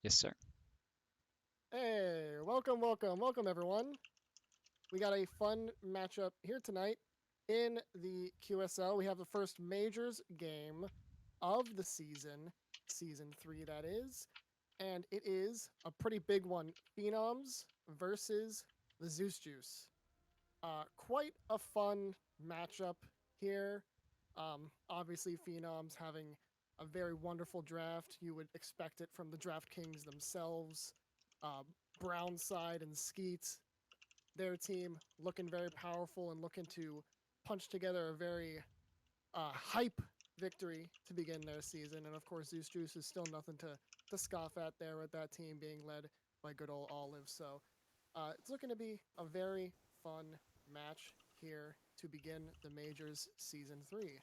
Yes, sir. Hey, welcome everyone. We got a fun matchup here tonight in the QSL. We have the first majors game of the season 3 that is, and it is a pretty big one. Phenoms versus the Zeus Juice. Quite a fun matchup here. Obviously, Phenoms having a very wonderful draft. You would expect it from the DraftKings themselves. Uh, Brownside and Skeet, their team looking very powerful and looking to punch together a very hype victory to begin their season. And of course, Zeus Juice is still nothing to scoff at there with that team being led by good old Olive. So it's looking to be a very fun match here to begin the Majors Season 3.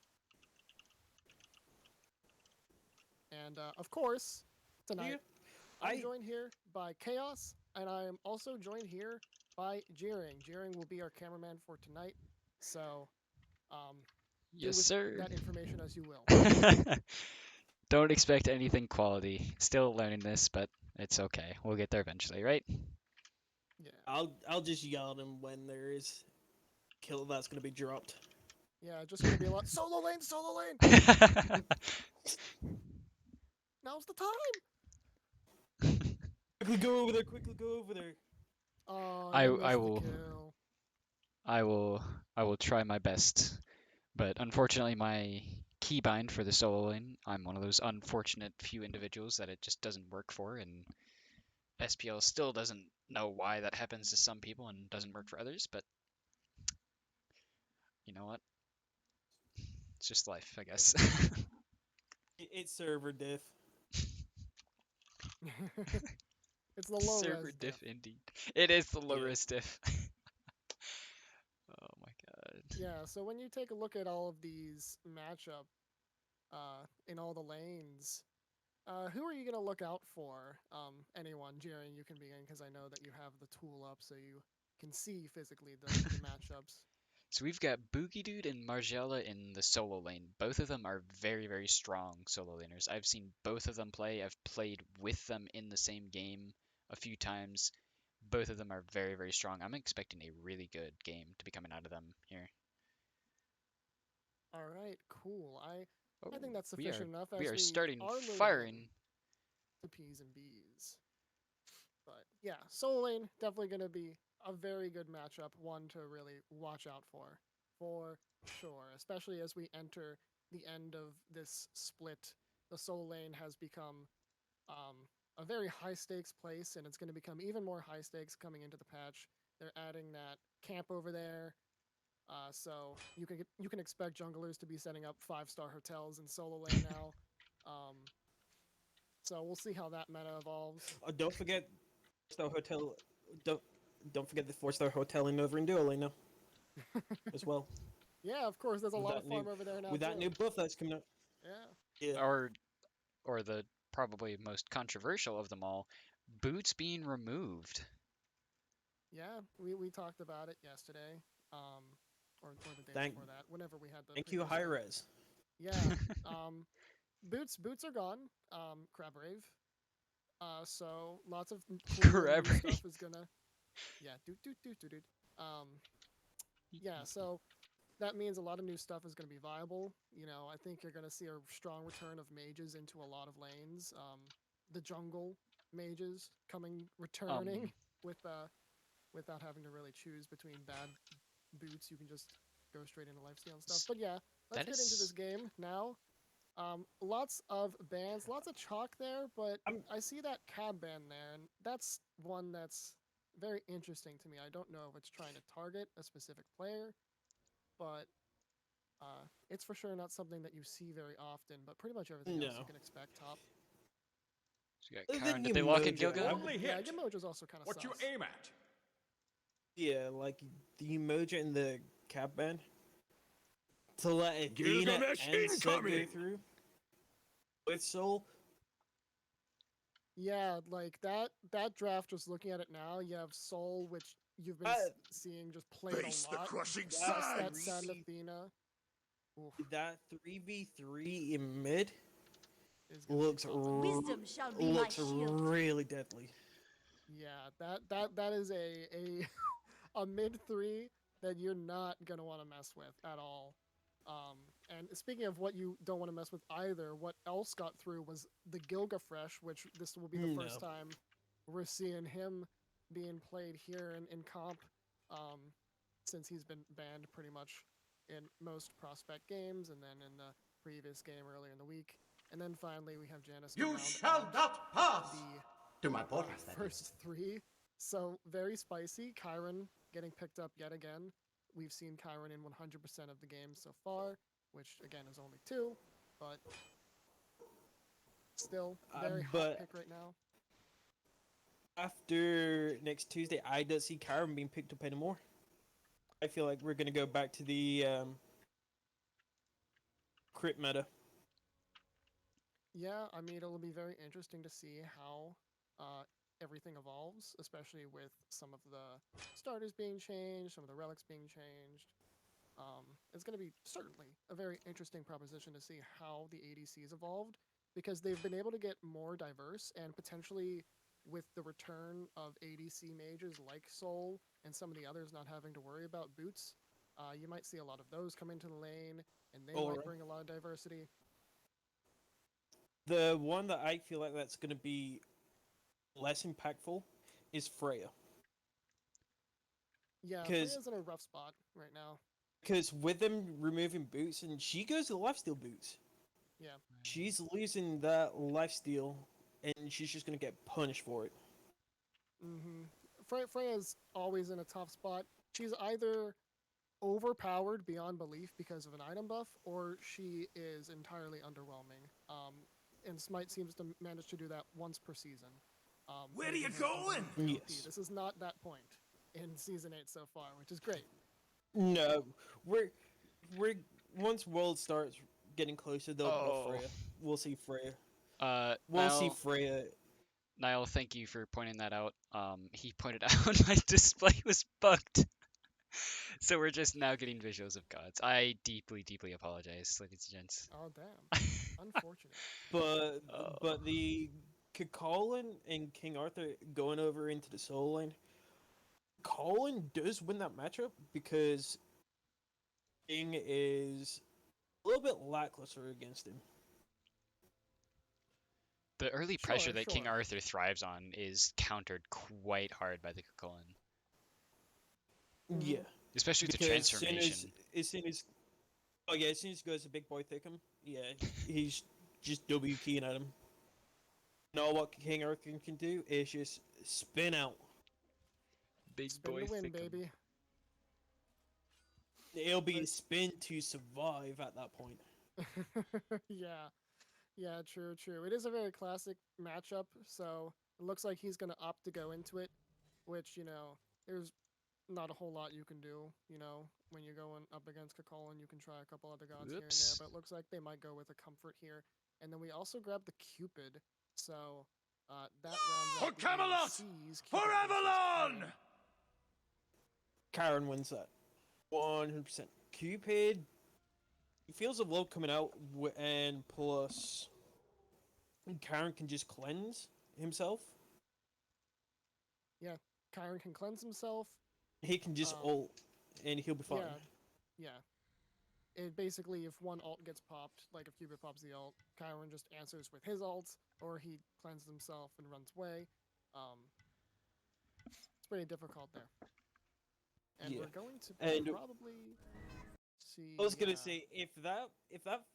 And of course, tonight Yeah, I'm I joined here by Chaos, and I am also joined here by Jeering. Jeering will be our cameraman for tonight, so um, do Yes, with sir. that information as you will. Don't expect anything quality. Still learning this, but it's okay. We'll get there eventually, right? Yeah, I'll just yell at him when there is kill that's gonna be dropped. yeah, just gonna be a lot. Solo lane. Now's the time. Quickly go over there. Quickly go over there. Oh, I you I missed the will kill. I will I will try my best. But unfortunately my keybind for the solo lane, I'm one of those unfortunate few individuals that it just doesn't work for, and SPL still doesn't know why that happens to some people and doesn't work for others, but you know what? It's just life, I guess. It's server diff. It's the low Server res diff. diff indeed. It is the low Yeah. res diff. Oh my god. Yeah, so when you take a look at all of these matchup in all the lanes, who are you going to look out for? Anyone, Jerry, you can begin because I know that you have the tool up so you can see physically the matchups. So we've got Boogie Dude and Margiela in the solo lane. Both of them are very, very strong solo laners. I've seen both of them play. I've played with them in the same game a few times. Both of them are very, very strong. I'm expecting a really good game to be coming out of them here. All right, cool. I Oh, think that's we are sufficient enough we as are we starting are loading in firing. the P's and B's. But yeah, solo lane definitely going to be a very good matchup, one to really watch out for sure. Especially as we enter the end of this split, the solo lane has become um, a very high stakes place, and it's going to become even more high stakes coming into the patch. They're adding that camp over there, so you can expect junglers to be setting up 5-star hotels in solo lane now. Um, so we'll see how that meta evolves. Oh, don't forget star hotel. Don't don't forget the 4-star hotel in over in Duolingo now as well. Yeah, of course, there's a With lot of that new farm over there now with that too. new buff that's coming up. Yeah, Yeah. Or or the probably most controversial of them all, boots being removed. yeah, we talked about it yesterday, um, or the day Thank before that, whenever we had the thank you, previous high stream. res. Yeah, um, boots are gone. Crab Rave. So lots of cool and new Corroborate. stuff is gonna, yeah, doot. Um, yeah, so that means a lot of new stuff is gonna be viable. You know, I think you're gonna see a strong return of mages into a lot of lanes. The jungle mages returning Um, with without having to really choose between bad boots. You can just go straight into lifesteal and stuff. But yeah, let's that get into this is game now. Lots of bans, lots of chalk there, but I'm I see that cab ban there, and that's one that's very interesting to me. I don't know if it's trying to target a specific player, but it's for sure not something that you see very often. But pretty much everything else you no. can expect top. So we got The Karen. Did new they lock in Mojo. Gilga? Yeah, Gimojo's also kind of what you sus. aim at. Yeah, like the emoji in the cap band to let Athena Gilgamesh and Set go incoming! through with Soul. Yeah, like that draft. Just looking at it now, you have Soul, which you've been That seeing just played a Face the lot. crushing that Plus that sands! Sand three Athena. Oof. that 3v3 in mid is going to be popping. Wisdom shall be my looks shield. really deadly. Yeah, that is a a mid 3 that you're not gonna want to mess with at all. And speaking of what you don't want to mess with either, what else got through was the Gilgafresh, which this will be the first No. time we're seeing him being played here in comp, um, since he's been banned pretty much in most prospect games, and then in the previous game earlier in the week. And then finally we have Janice to You round shall out not pass! the To my portals, that is. first 3. So very spicy. Chiron getting picked up yet again. We've seen Chiron in 100% of the games so far, which again is only 2, but still very hot But pick right now. after next Tuesday, I don't see Karen being picked up anymore. I feel like we're gonna go back to the crit meta. Yeah, I mean it'll be very interesting to see how everything evolves, especially with some of the starters being changed, some of the relics being changed. It's going to be certainly a very interesting proposition to see how the ADCs evolved, because they've been able to get more diverse, and potentially with the return of ADC mages like Soul and some of the others not having to worry about boots, you might see a lot of those come into the lane, and they Alright. might bring a lot of diversity. The one that I feel like that's gonna be less impactful is Freya. Yeah, 'Cause- Freya's in a rough spot right now. Because with them removing boots, and she goes to lifesteal boots, Yeah. she's losing that lifesteal, and she's just gonna get punished for it. Freya's always in a tough spot. She's either overpowered beyond belief because of an item buff, or she is entirely underwhelming. And Smite seems to manage to do that once per season. Where are you making her going? completely OP. Yes. This is not that point in Season 8 so far, which is great. No, we're once World starts getting closer, they'll buff Oh. Freya. We'll see Freya. We'll see Niall, Freya. Niall, thank you for pointing that out. He pointed out my display was bugged. So we're just now getting visuals of gods. I deeply, deeply apologize, ladies and gents. Oh, damn. Unfortunate. But Oh. the Colin and King Arthur going over into the solo lane, Colin does win that matchup because King is a little bit lackluster against him. The early pressure Sure, that King sure. Arthur thrives on is countered quite hard by the Cuchulainn. Yeah, Especially with the because transformation. as soon as he goes to Big Boy Thickum, yeah, he's just W keying at him. And all what King Arthur can do is just spin out. Big Spin boy to win, Thickum. baby. It'll be a spin to survive at that point. Yeah. Yeah, true, true. It is a very classic matchup, so it looks like he's going to opt to go into it, which, there's not a whole lot you can do, when you're going up against Kakol, and you can try a couple other gods here and there, Whoops. but it looks like they might go with a comfort here. And then we also grab the Cupid, so that rounds For out the Camelot! ADCs, For Cupid versus Avalon! Karen. Karen wins that. 100%. Cupid, he feels a load coming out, and plus, Karen can just cleanse himself. Yeah, Kyron can cleanse himself. He can just Um, ult, and he'll be fine. Yeah. It basically, if one ult gets popped, like if Cupid pops the ult, Kyron just answers with his ult, or he cleanses himself and runs away. It's pretty difficult there. And Yeah. we're going to And- probably see. I was gonna say if that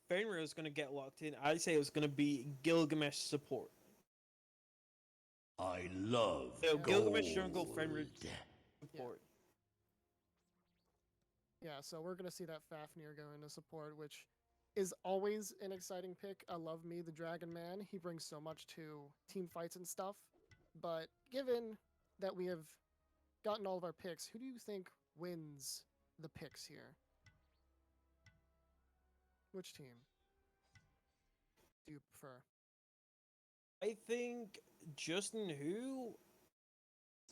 Fenrir is gonna get locked in, I'd say it was gonna be Gilgamesh support. I love So Gilgamesh gold. jungle Fenrir support. Yeah, so we're going to see that Fafnir go into support, which is always an exciting pick. I love me, the Dragon Man. He brings so much to team fights and stuff. But given that we have gotten all of our picks, who do you think wins the picks here? Which team do you prefer? I think Justin Who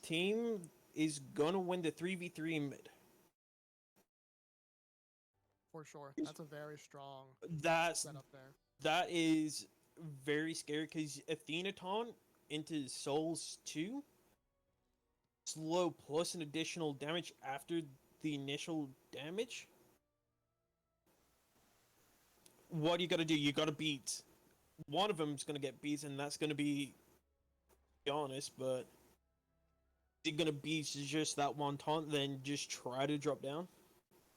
team is gonna win the 3v3 in mid. For sure. That's a very strong That's setup there. that is very scary because Athenaton into Souls 2 slow plus an additional damage after the initial damage. What you gotta do? You gotta beat one of them's gonna get beat, and that's gonna be honest, but you're gonna beat just that one taunt, then just try to drop down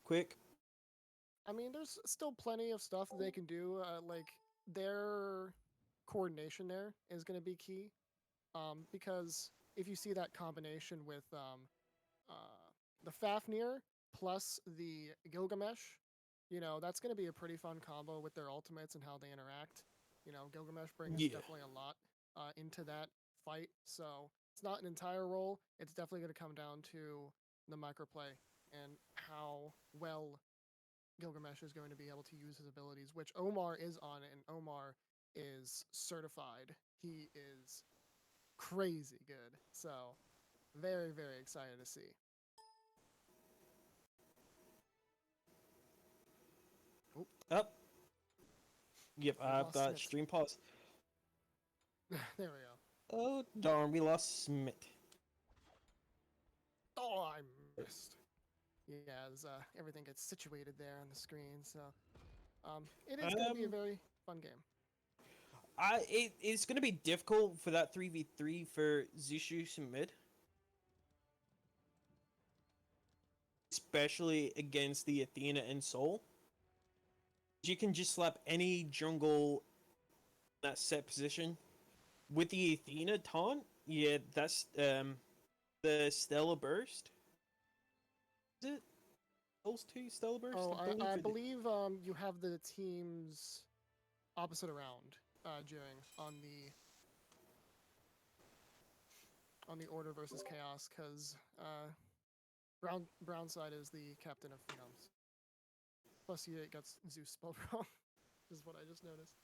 quick. I mean, there's still plenty of stuff they can do. Like their coordination there is going to be key, because if you see that combination with the Fafnir plus the Gilgamesh, that's going to be a pretty fun combo with their ultimates and how they interact. Gilgamesh brings Yeah. definitely a lot into that fight, so it's not an entire role. It's definitely going to come down to the microplay and how well Gilgamesh is going to be able to use his abilities, which Omar is on, and Omar is certified. He is crazy good. So, very, very excited to see. Oh, Up. Yep, we I've lost got Smith. stream pause. There we go. Oh darn, we lost Smith. Oh, I missed. Yeah, as everything gets situated there on the screen. So, it is going to be a very fun game. It's gonna be difficult for that 3v3 for Zeus and mid. Especially against the Athena and Soul. You can just slap any jungle in that set position. With the Athena taunt, yeah, that's the Stellar Burst. Is it? Those two Stellar Burst? Oh, I it is. believe you have the teams opposite around during on the Order versus Chaos, because Brown side is the captain of Phenoms. Plus, he got Zeus spelled wrong, is what I just noticed.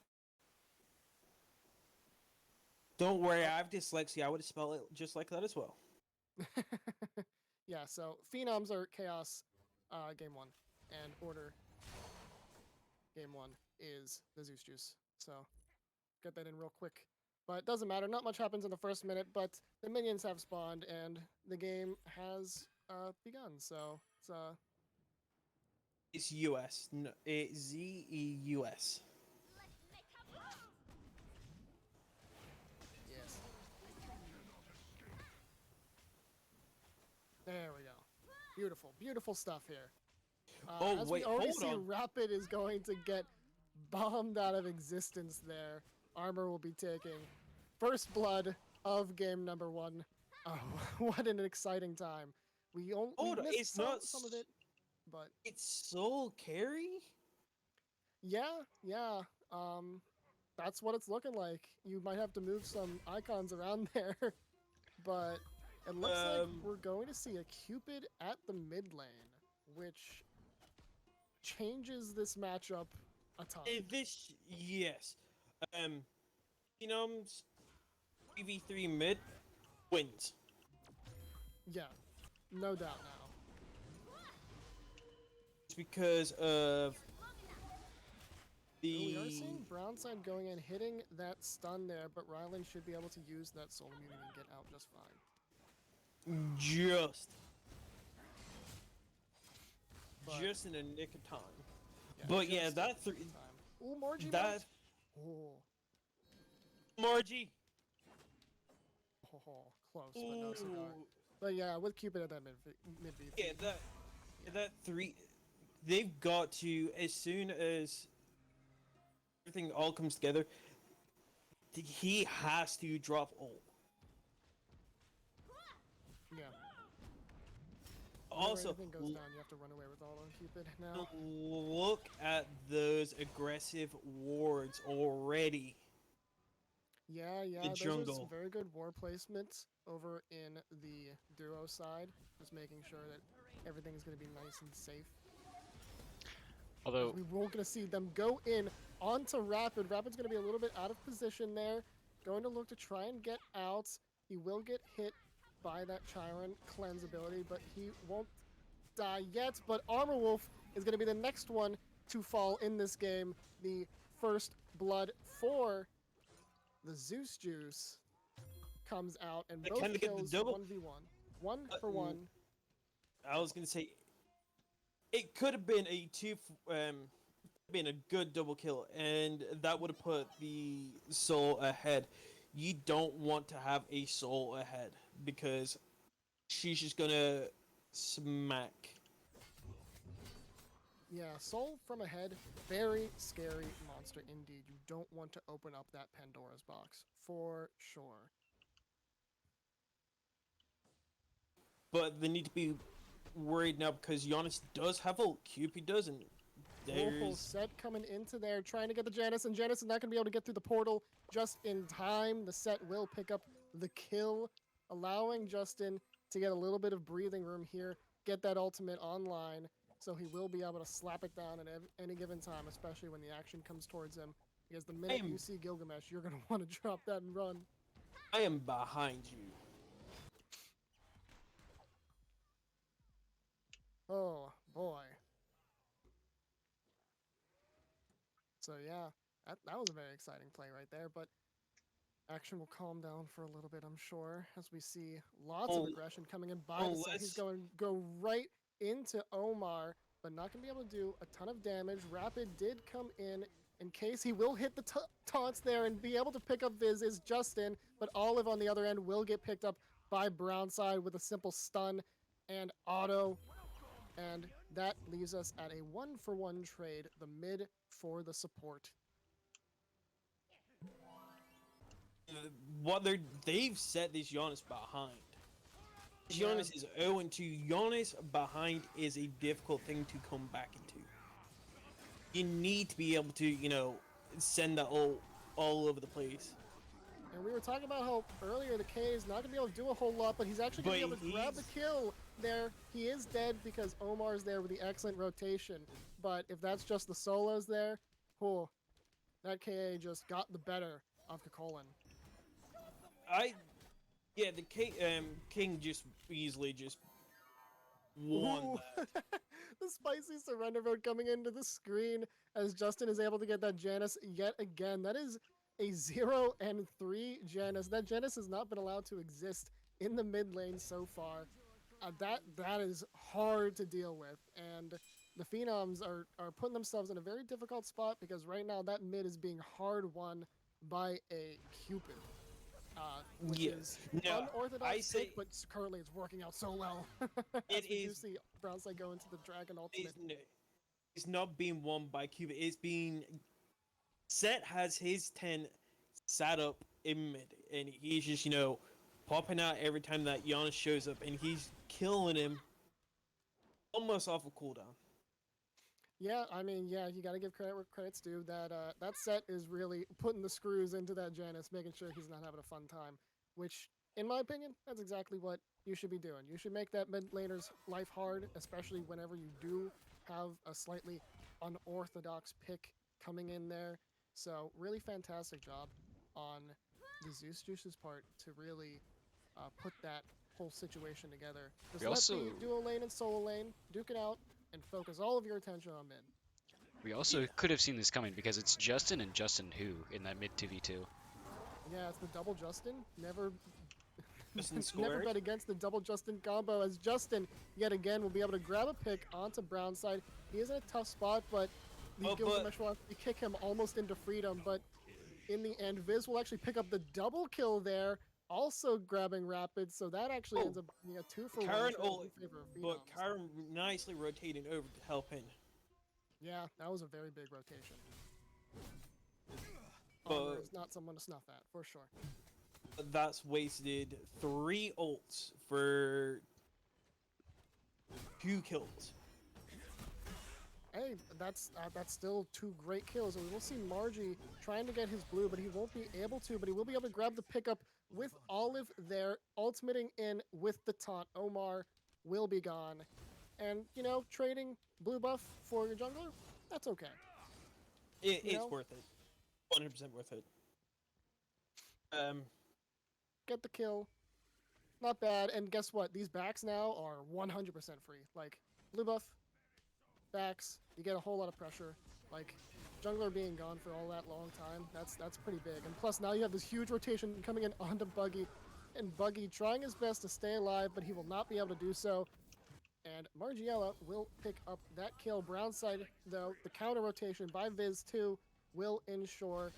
Don't worry, I have dyslexia. I would spell it just like that as well. Yeah, so Phenoms are Chaos game 1, and Order game 1 is the Zeus Juice. So, get that in real quick. But it doesn't matter. Not much happens in the first minute, but the minions have spawned, and the game has begun. So, It's US. No, it's ZEUS. yes. There we go. Beautiful, beautiful stuff here. As we already hold see, on. Rapid is going to get bombed out of existence there. Armor will be taking first blood of game number 1. Oh, what an exciting time. We missed it's not some of it, but it's Soul Carry? yeah. That's what it's looking like. You might have to move some icons around there, but it looks like we're going to see a Cupid at the mid lane, which changes this matchup a ton. Yes. Phenoms 3v3 mid wins. Yeah, no doubt now. It's because of We are the seeing Brownside going in, hitting that stun there, but Rylan should be able to use that soul immunity and get out just fine. just in a nick of time. Yeah, But yeah, just that in three time. Ooh, Margie that melt. Oh, Margie. close, but no cigar. Ooh. But yeah, with Cupid at that mid beat. Yeah, that three. They've got to, as soon as everything all comes together, he has to drop ult. Yeah. Also, everything goes down, you have to run away with all on Cupid now. look at those aggressive wards already. Yeah, The those are jungle. some very good war placements over in the duo side, just making sure that everything is going to be nice and safe. Although, We won't going to see them go in onto Rapid. Rapid's going to be a little bit out of position there, going to look to try and get out. He will get hit by that Chiron cleanse ability, but he won't die yet. But Armor Wolf is going to be the next one to fall in this game. The first blood for the Zeus juice comes out and They both kinda get the kills double- 1v1. One for mm, one. I was gonna say it could have been been a good double kill, and that would have put the soul ahead. You don't want to have a soul ahead because she's just gonna smack. Yeah, Soul from ahead, very scary monster indeed. You don't want to open up that Pandora's box, for sure. But they need to be worried now because Giannis does have ult. Cupid doesn't. Oh, There's Set coming into there, trying to get the Janus, and Janus is not going to be able to get through the portal just in time. The Set will pick up the kill, allowing Justin to get a little bit of breathing room here, get that ultimate online, so he will be able to slap it down at any given time, especially when the action comes towards him. Because the minute you see Gilgamesh, you're going to want to drop that and run. I am behind you. Oh, boy. So yeah, that was a very exciting play right there, but action will calm down for a little bit, I'm sure, as we see lots of Oh, aggression coming in by the Set. He's going to go right into Omar, but not going to be able to do a ton of damage. Rapid did come in case he will hit the taunts there and be able to pick up Viz is Justin, but Olive on the other end will get picked up by Brownside with a simple stun and auto. And that leaves us at a 1-for-1 trade, the mid for the support. What they've set this Giannis behind. Yeah. Giannis is 0-2. Giannis behind is a difficult thing to come back into. You need to be able to, send that all over the place. And we were talking about how earlier the K is not going to be able to do a whole lot, but he's actually going to be able to grab the kill there. He is dead because Omar's there with the excellent rotation. But if that's just the solos there, oh, that KA just got the better of Kakolin. The King just easily just won that. The spicy surrender vote coming into the screen as Justin is able to get that Janus yet again. That is a 0 and 3 Janus. That Janus has not been allowed to exist in the mid lane so far. That is hard to deal with, and the Phenoms are putting themselves in a very difficult spot because right now that mid is being hard won by a Cupid. Which is unorthodox pick, but currently it's working out so well. It is. You see Brownside go into the Dragon Ultimate. It's not being won by Cupid. It's being Set has his 10 sat up in mid, and he's just popping out every time that Giannis shows up, and he's killing him almost off of cooldown. Yeah, I mean, yeah, you got to give credit where credit's due. That Set is really putting the screws into that Janus, making sure he's not having a fun time. Which, in my opinion, that's exactly what you should be doing. You should make that mid laner's life hard, especially whenever you do have a slightly unorthodox pick coming in there. So, really fantastic job on the Zeus Juice's part to really put that whole situation together. Just let the duo lane and solo lane duke it out and focus all of your attention on mid. We also could have seen this coming because it's Justin and Justin Who in that mid 2v2. Yeah, it's the double Justin. Never Never bet against the double Justin combo, as Justin, yet again, will be able to grab a pick onto Brownside. He is in a tough spot, but the Gilgamesh wants to kick him almost into freedom, but in the end, Viz will actually pick up the double kill there, also grabbing Rapid, so that actually ends up being a 2-for-1 in favor of Phenoms. But Karen nicely rotating over to help him. Yeah, that was a very big rotation. But is not someone to snuff at, for sure. That's wasted 3 ults for 2 kills. Hey, that's still 2 great kills, and we will see Margie trying to get his blue, but he won't be able to, but he will be able to grab the pickup with Olive there, ultimating in with the taunt. Omar will be gone. And, trading blue buff for your jungler, that's okay. It's worth it. 100% worth it. Get the kill. Not bad, and guess what? These backs now are 100% free. Like, blue buff, backs, you get a whole lot of pressure. Like, jungler being gone for all that long time, that's pretty big. And plus, now you have this huge rotation coming in onto Buggy, and Buggy trying his best to stay alive, but he will not be able to do so. And Margiela will pick up that kill. Brown side, though, the counter rotation by Viz 2 will ensure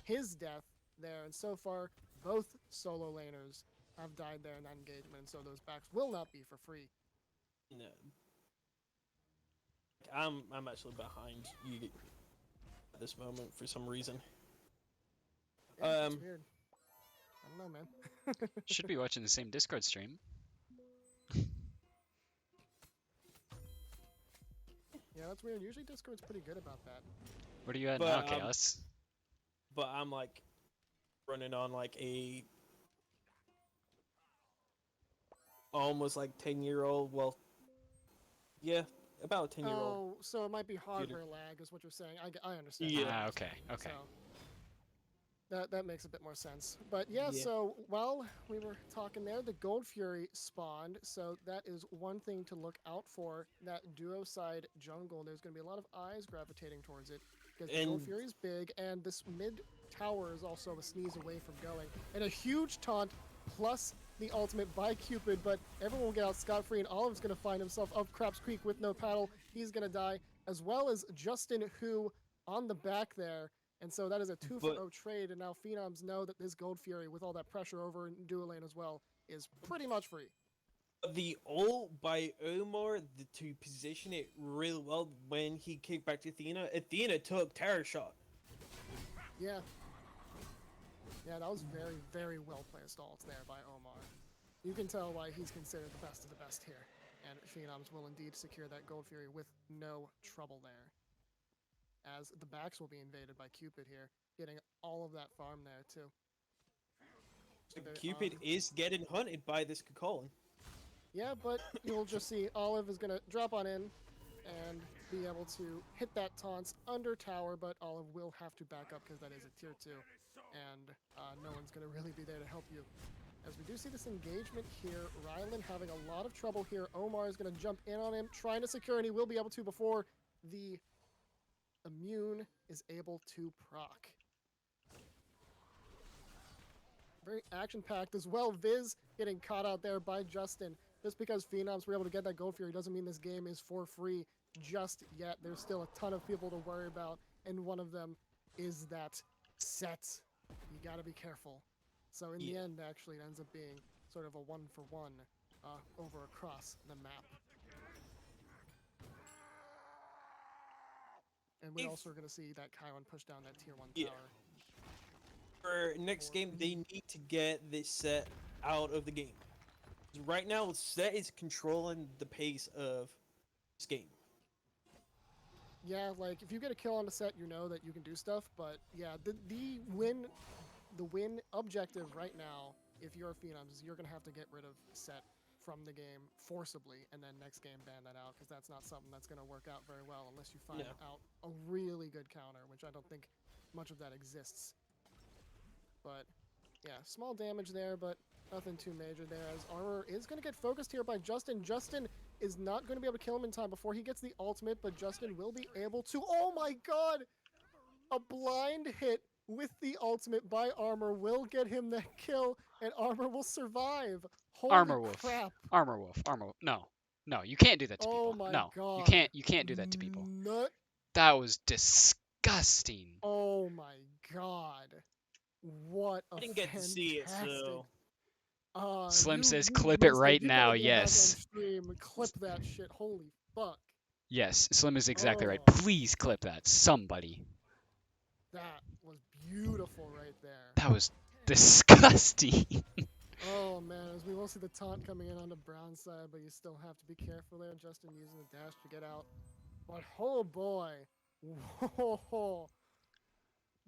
his death there. And so far, both solo laners have died there in that engagement, and so those backs will not be for free. No. I'm actually behind you at this moment for some reason. Yeah, that's weird. I don't know, man. Should be watching the same Discord stream. Yeah, that's weird. Usually Discord's pretty good about that. What are you at But, now, Chaos? But I'm like running on like a almost like 10-year-old. Well, yeah, about a 10-year-old. Oh, so it might be hardware lag, is what you're saying. I understand. Yeah. Ah, okay, okay. So that makes a bit more sense. But yeah, Yeah. so while we were talking there, the Gold Fury spawned. So that is one thing to look out for. That duo side jungle, there's going to be a lot of eyes gravitating towards it because the Gold And- Fury is big, and this mid tower is also a sneeze away from going. And a huge taunt plus the ultimate by Cupid, but everyone will get out scot-free, and Olive's going to find himself up Craps Creek with no paddle. He's going to die, as well as Justin, who on the back there. And so that is a 2-for-0 trade, and now Phenoms know that this Gold Fury, with all that pressure over in duo lane as well, is pretty much free. The ult by Omar to position it really well when he kicked back to Athena. Athena took Terror Shot. Yeah. Yeah, that was very, very well-placed ults there by Omar. You can tell why he's considered the best of the best here. And Phenoms will indeed secure that Gold Fury with no trouble there. As the backs will be invaded by Cupid here, getting all of that farm there too. So Cupid is getting hunted by this Kukulkan. Yeah, but you'll just see Olive is going to drop on in and be able to hit that taunts under tower, but Olive will have to back up because that is a tier 2, and no one's going to really be there to help you. As we do see this engagement here, Rylan having a lot of trouble here. Omar is going to jump in on him, trying to secure, and he will be able to before the immune is able to proc. Very action-packed as well. Viz getting caught out there by Justin. Just because Phenoms were able to get that Gold Fury doesn't mean this game is for free just yet. There's still a ton of people to worry about, and one of them is that set. You gotta be careful. So in the end, actually, it ends up being sort of a 1-for-1 over across the map. And we also are going to see that Chiron push down that tier 1 tower. For next game, they need to get this set out of the game. Right now, set is controlling the pace of this game. Yeah, like if you get a kill on the set, you know that you can do stuff. But yeah, the win objective right now, if you're a Phenoms, is you're going to have to get rid of set from the game forcibly, and then next game ban that out, because that's not something that's going to work out very well unless you find out a really good counter, which I don't think much of that exists. But yeah, small damage there, but nothing too major there, as armor is going to get focused here by Justin. Justin is not going to be able to kill him in time before he gets the ultimate, but Justin will be able to. Oh my god! A blind hit with the ultimate by Armor will get him that kill, and Armor will survive. Holy Armor Wolf. crap. Armor Wolf. Armor. No. No, you can't do that to Oh people. my No. god. You can't do that to people. Nut. That was disgusting. Oh my god. What a I didn't get to see it, so Slim you says clip it missed right You now, gotta be on yes. stream. Clip that shit. Holy fuck. Yes, Slim is exactly right. Oh. Please clip that. Somebody. That was beautiful right there. That was disgusting. Oh man, as we will see the taunt coming in on the brown side, but you still have to be careful there. Justin using the dash to get out. But oh boy. Whoa.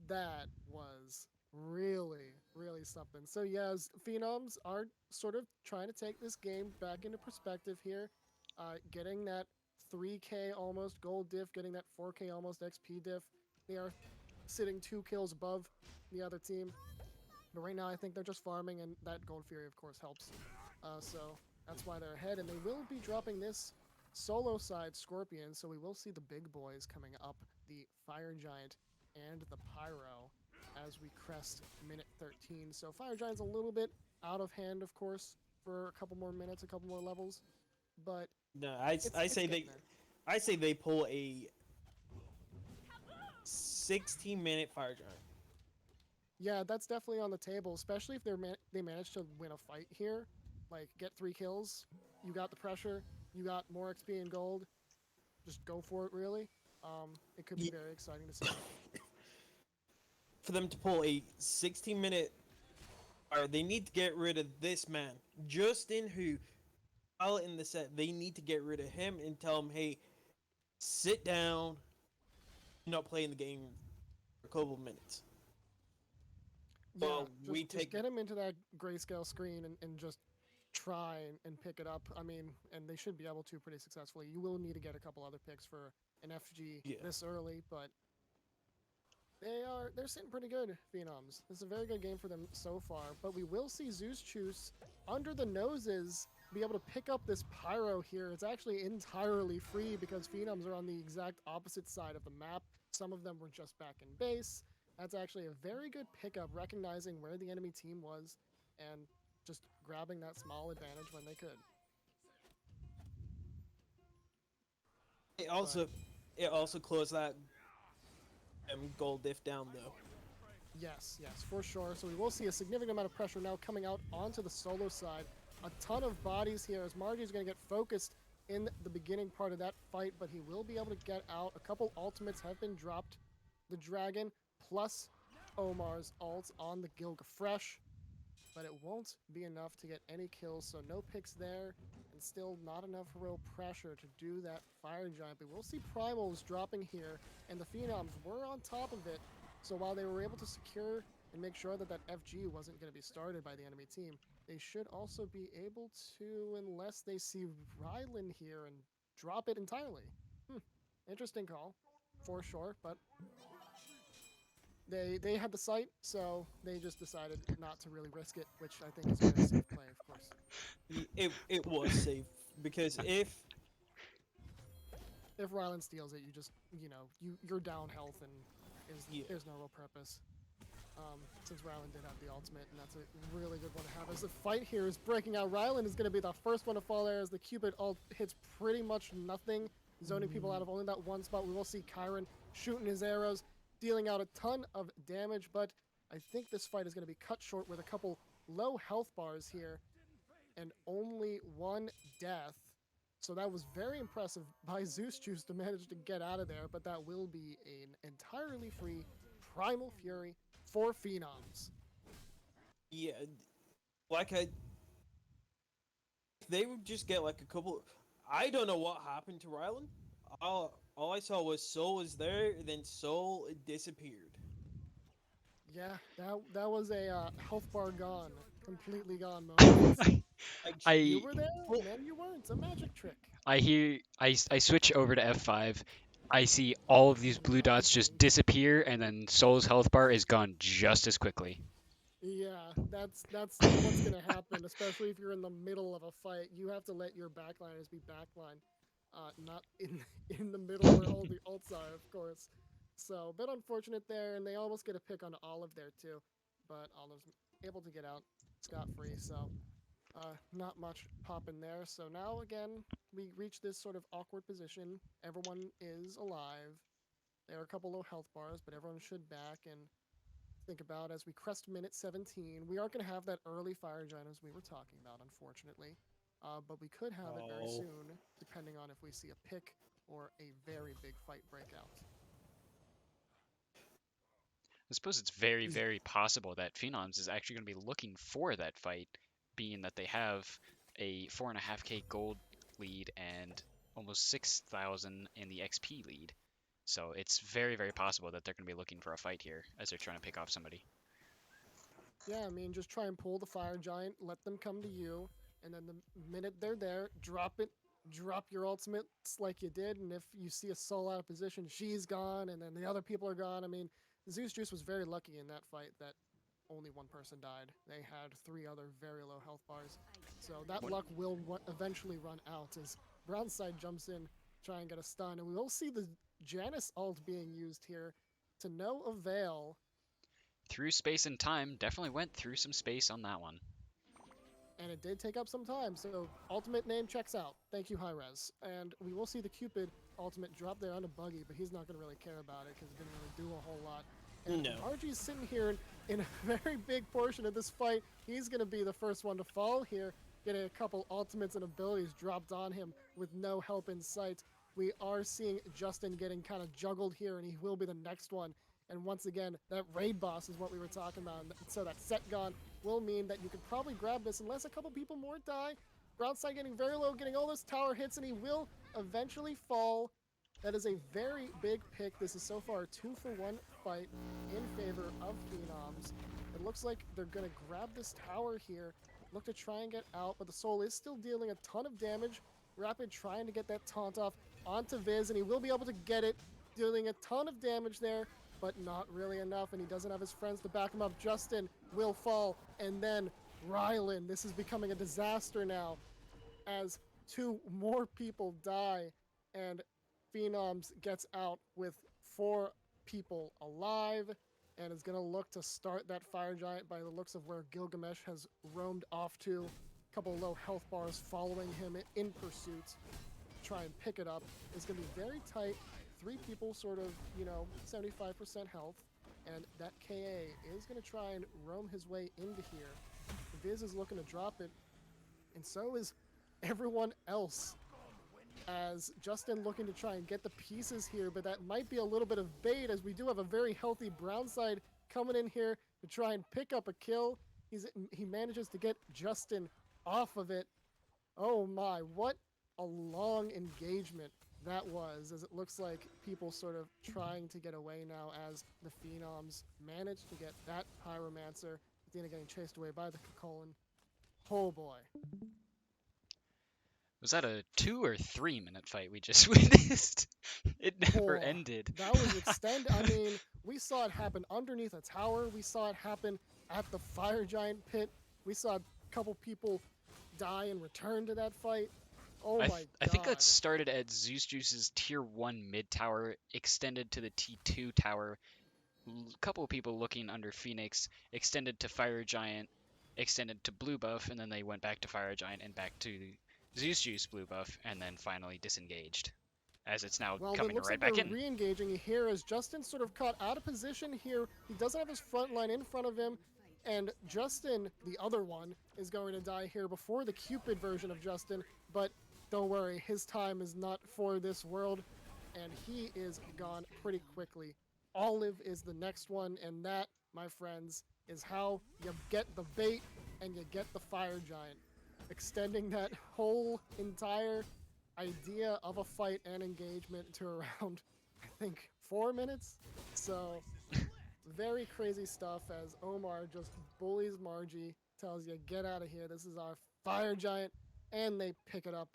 That was really, really something. So yes, Phenoms are sort of trying to take this game back into perspective here. Getting that 3K almost gold diff, getting that 4K almost XP diff. They are sitting 2 kills above the other team. But right now I think they're just farming, and that Gold Fury of course helps. So that's why they're ahead, and they will be dropping this solo side Scorpion, so we will see the big boys coming up the Fire Giant and the Pyro as we crest minute 13. So Fire Giant's a little bit out of hand, of course, for a couple more minutes, a couple more levels, but No, it's getting there. I say they pull a 16-minute fire giant. Yeah, that's definitely on the table, especially if they manage to win a fight here, like get 3 kills. You got the pressure, you got more XP and gold. Just go for it, really. It could be Ye- very exciting to see. For them to pull a 16-minute fire, they need to get rid of this man, Justin, who, while in the set, they need to get rid of him and tell him, hey, sit down, not playing the game for a couple of minutes. Yeah, Well, we just take get him into that grayscale screen and just try and pick it up. I mean, and they should be able to pretty successfully. You will need to get a couple other picks for an FG Yeah. this early, but they're sitting pretty good, Phenoms. This is a very good game for them so far, but we will see Zeus choose under the noses be able to pick up this Pyro here. It's actually entirely free because Phenoms are on the exact opposite side of the map. Some of them were just back in base. That's actually a very good pickup, recognizing where the enemy team was and just grabbing that small advantage when they could. it also it also closed that goal diff down though. Yes, for sure. So we will see a significant amount of pressure now coming out onto the solo side. A ton of bodies here as Margie's going to get focused in the beginning part of that fight, but he will be able to get out. A couple ultimates have been dropped. The Dragon plus Omar's ults on the Gilgafresh, but it won't be enough to get any kills, so no picks there, and still not enough real pressure to do that Fire Giant. But we'll see Primals dropping here, and the Phenoms were on top of it, so while they were able to secure and make sure that that FG wasn't going to be started by the enemy team, they should also be able to, unless they see Rylan here and drop it entirely. Interesting call, for sure, but they had the site, so they just decided not to really risk it, which I think is a very safe play, of course. It was safe because if Rylan steals it, you just you're down health and Yeah. there's no real purpose. Since Rylan did have the ultimate, and that's a really good one to have. As the fight here is breaking out, Rylan is going to be the first one to fall there as the Cupid ult hits pretty much nothing, zoning people out of only that one spot. We will see Kyron shooting his arrows, dealing out a ton of damage, but I think this fight is going to be cut short with a couple low health bars here and only one death. So that was very impressive by Zeus Juice to manage to get out of there, but that will be an entirely free Primal Fury for Phenoms. yeah, like they would just get like a couple. I don't know what happened to Rylan. All I saw was Soul was there, then Soul disappeared. Yeah, that was a health bar gone, completely gone moment. Like You I were there, well, and then you weren't. It's a magic trick. I switch over to F5. I see all of these blue That was dots just dangerous. disappear, and then Soul's health bar is gone just as quickly. Yeah, that's what's gonna happen, especially if you're in the middle of a fight. You have to let your backliners be backline, not in in the middle where all the ults are, of course. So, a bit unfortunate there, and they almost get a pick on Olive there too, but Olive's able to get out scot-free. So, not much popping there. So now again, we reach this sort of awkward position. Everyone is alive. There are a couple low health bars, but everyone should back and think about as we crest minute 17. We aren't going to have that early fire giant as we were talking about, unfortunately. But we could have it very Oh. soon, depending on if we see a pick or a very big fight breakout. I suppose it's very possible that Phenoms is actually going to be looking for that fight, being that they have a 4.5k gold lead and almost 6,000 in the XP lead. So it's very possible that they're going to be looking for a fight here as they're trying to pick off somebody. Yeah, I mean, just try and pull the fire giant, let them come to you, and then the minute they're there, drop it, drop your ultimates like you did, and if you see a soul out of position, she's gone, and then the other people are gone. I mean, Zeus Juice was very lucky in that fight that only one person died. They had 3 other very low health bars. So that What? luck will eventually run out as Brownside jumps in, try and get a stun, and we will see the Janus ult being used here to no avail. Through space and time, definitely went through some space on that one. And it did take up some time, so ultimate name checks out. Thank you, Hi-Res. And we will see the Cupid ultimate drop there onto Buggy, but he's not going to really care about it because it didn't really do a whole lot. And No. RG's sitting here in a very big portion of this fight. He's going to be the first one to fall here, getting a couple ultimates and abilities dropped on him with no help in sight. We are seeing Justin getting kind of juggled here, and he will be the next one. And once again, that raid boss is what we were talking about. And so that set gun will mean that you could probably grab this unless a couple people more die. Brownside getting very low, getting all those tower hits, and he will eventually fall. That is a very big pick. This is so far a 2-for-1 fight in favor of Phenoms. It looks like they're going to grab this tower here, look to try and get out, but the Soul is still dealing a ton of damage. Rapid trying to get that taunt off onto Viz, and he will be able to get it, dealing a ton of damage there, but not really enough, and he doesn't have his friends to back him up. Justin will fall, and then Rylan. This is becoming a disaster now as 2 more people die, and Phenoms gets out with 4 people alive and is going to look to start that Fire Giant by the looks of where Gilgamesh has roamed off to. A couple low health bars following him in pursuit. Try and pick it up. It's going to be very tight. 3 people sort of, 75% health. And that KA is going to try and roam his way into here. Viz is looking to drop it. And so is everyone else. As Justin looking to try and get the pieces here, but that might be a little bit of bait as we do have a very healthy Brownside coming in here to try and pick up a kill. He manages to get Justin off of it. Oh my, what a long engagement that was, as it looks like people sort of trying to get away now as the Phenoms managed to get that Pyromancer. Athena getting chased away by the Colon. Oh boy. Was that a 2 or 3 minute fight we just witnessed? It never Oh, ended. That was extended. I mean, we saw it happen underneath a tower. We saw it happen at the Fire Giant pit. We saw a couple people die and return to that fight. Oh my god. I think that started at Zeus Juice's tier 1 mid tower, extended to the T2 tower. A couple of people looking under Phoenix, extended to Fire Giant, extended to Blue Buff, and then they went back to Fire Giant and back to Zeus Juice Blue Buff, and then finally disengaged. As it's now coming it looks right like back they're in. re-engaging here as Justin sort of caught out of position here. He doesn't have his front line in front of him, and Justin, the other one, is going to die here before the Cupid version of Justin, but don't worry, his time is not for this world, and he is gone pretty quickly. Olive is the next one, and that, my friends, is how you get the bait and you get the Fire Giant. Extending that whole entire idea of a fight and engagement to around, I think, 4 minutes. So, very crazy stuff as Omar just bullies Margie, tells you, get out of here, this is our Fire Giant, and they pick it up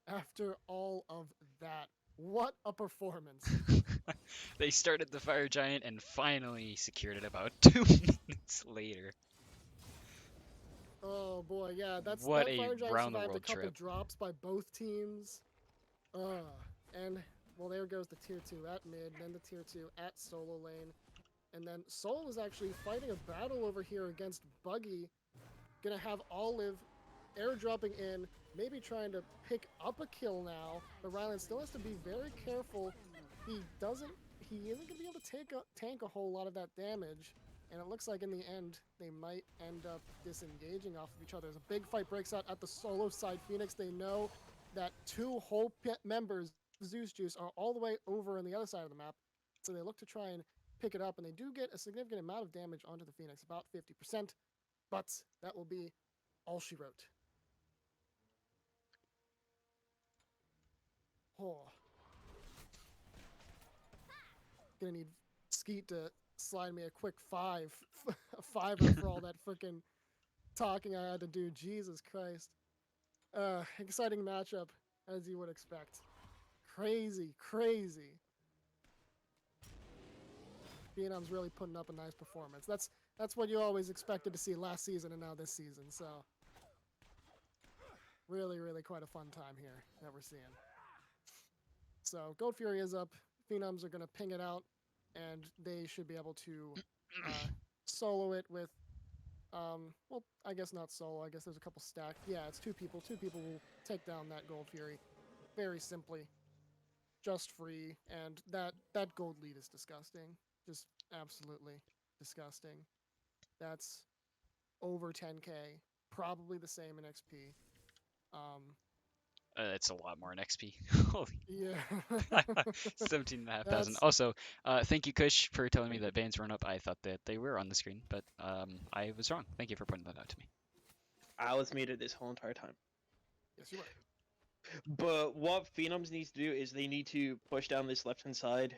after all of that. What a performance. They started the Fire Giant and finally secured it about 2 minutes later. Oh boy, yeah, What that a Fire Giant survived a round-the-world couple trip. drops by both teams. And, well, there goes the tier 2 at mid, then the tier 2 at solo lane. And then Soul is actually fighting a battle over here against Buggy. Gonna have Olive airdropping in, maybe trying to pick up a kill now. But Rylan still has to be very careful. He isn't gonna be able to tank a whole lot of that damage. And it looks like in the end, they might end up disengaging off of each other. As a big fight breaks out at the solo side, Phoenix, they know that 2 whole members of Zeus Juice are all the way over on the other side of the map. So they look to try and pick it up, and they do get a significant amount of damage onto the Phoenix, about 50%. But that will be all she wrote. Oh. Gonna need Skeet to slide me a quick 5. A 5 for all that freaking talking I had to do. Jesus Christ. Exciting matchup, as you would expect. Crazy, crazy. Phenoms really putting up a nice performance. That's what you always expected to see last season and now this season, so really, really quite a fun time here that we're seeing. So Gold Fury is up. Phenoms are going to ping it out, and they should be able to solo it with. Well, I guess not solo. I guess there's a couple stacked. Yeah, it's two people. Two people will take down that Gold Fury very simply, just free, and that gold lead is disgusting. Just absolutely disgusting. That's over 10k, probably the same in XP. Um, It's a lot more in XP. Holy, yeah, 17,500. that's. Also, thank you, Kush, for telling me that bans weren't up. I thought that they were on the screen, but I was wrong. Thank you for pointing that out to me. I was muted this whole entire time. Yes, you were. But what Phenoms needs to do is they need to push down this left hand side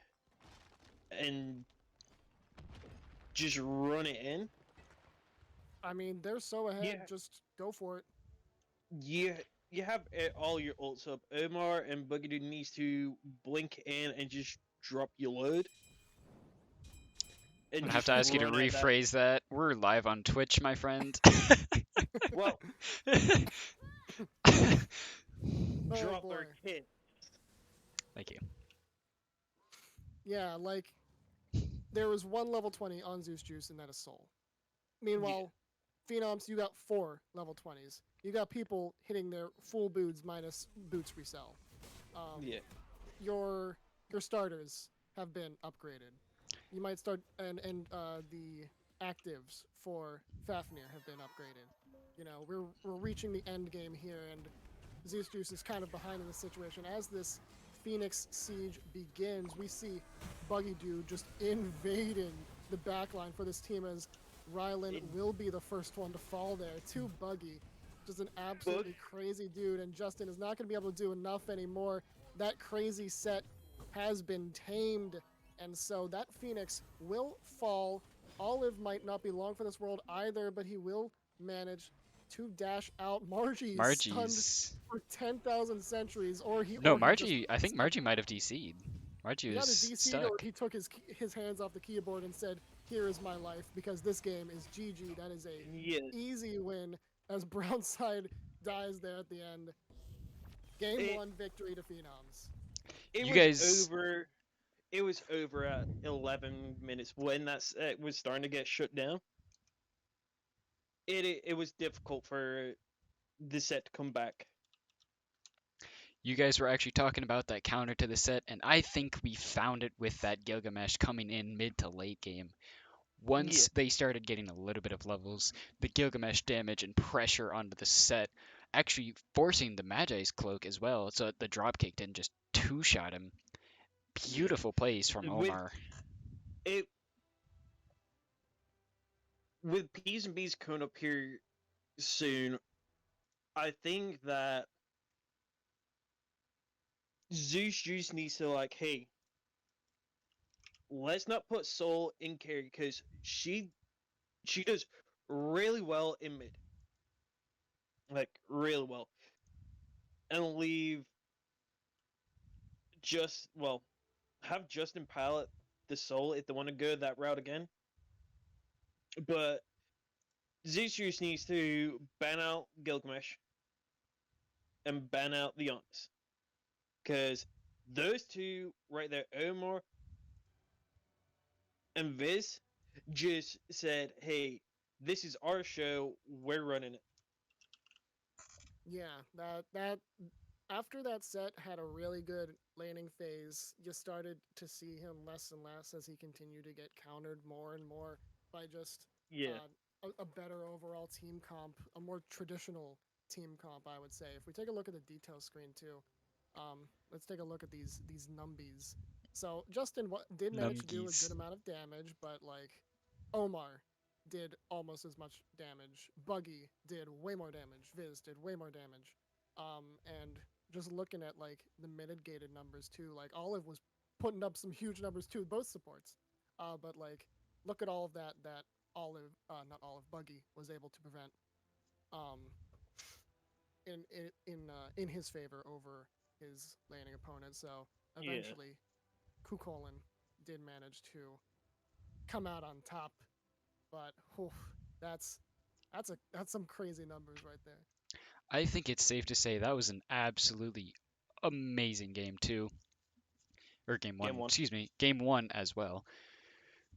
and just run it in. I mean, they're so ahead. Yeah. Just go for it. You have all your ults up. Omar and Buggy needs to blink in and just drop your load. I'm And gonna have just to ask you to run at that. rephrase that. We're live on Twitch, my friend. Well, Oh drop boy. their kit. Thank you. Yeah, like there was one level 20 on Zeus Juice, and that is Soul. Meanwhile, Phenoms, you got 4 level 20s. You got people hitting their full boots minus boots resell. Yeah. Your starters have been upgraded. You might start and the actives for Fafnir have been upgraded. You know, we're reaching the end game here, and Zeus Juice is kind of behind in the situation. As this Phoenix siege begins, we see Buggy Dude just invading the backline for this team as Rylan will be the first one to fall there to Buggy. Just an absolutely crazy dude, and Justin is not going to be able to do enough anymore. That crazy set has been tamed, and so that Phoenix will fall. Olive might not be long for this world either, but he will manage to dash out. Margie is stunned Margie's. for 10,000 centuries, or he No, or he just Margie. I think Margie might have DC'd. Margie he either was DC'd or stuck. he took his hands off the keyboard and said, "Here is my life," because this game is GG. That is a Yeah. easy win as Brownside dies there at the end. Game 1 victory to Phenoms. It You was guys. over. It was over at 11 minutes when that set was starting to get shut down. It was difficult for the set to come back. You guys were actually talking about that counter to the set, and I think we found it with that Gilgamesh coming in mid to late game. Once they started getting a little bit of levels, the Gilgamesh damage and pressure onto the set, actually forcing the Magi's cloak as well, so the dropkick didn't just two-shot him. Beautiful plays from With Omar. it with P's and B's coming up here soon, I think that Zeus Juice needs to like, hey, let's not put Soul in carry because she does really well in mid, like really well, and leave just have Justin pilot the Soul if they want to go that route again. But Zeus Juice needs to ban out Gilgamesh and ban out the Honest. Because those two right there, Omar and Viz, just said, hey, this is our show, we're running it. Yeah, that after that set had a really good laning phase. You started to see him less and less as he continued to get countered more and more by just Yeah. a better overall team comp, a more traditional team comp, I would say. If we take a look at the detail screen too, let's take a look at these numbies. So Justin did manage to do a good Numgies. amount of damage, but like Omar did almost as much damage. Buggy did way more damage. Viz did way more damage. And just looking at like the mitigated numbers too, like Olive was putting up some huge numbers too, both supports. But like look at all of that Olive, not Olive, Buggy was able to prevent. Um, in his favor over his laning opponent. So eventually, Kukolin did manage to come out on top, but that's that's some crazy numbers right there. I think it's safe to say that was an absolutely amazing game too. or game Game one, one. excuse me, game one as well.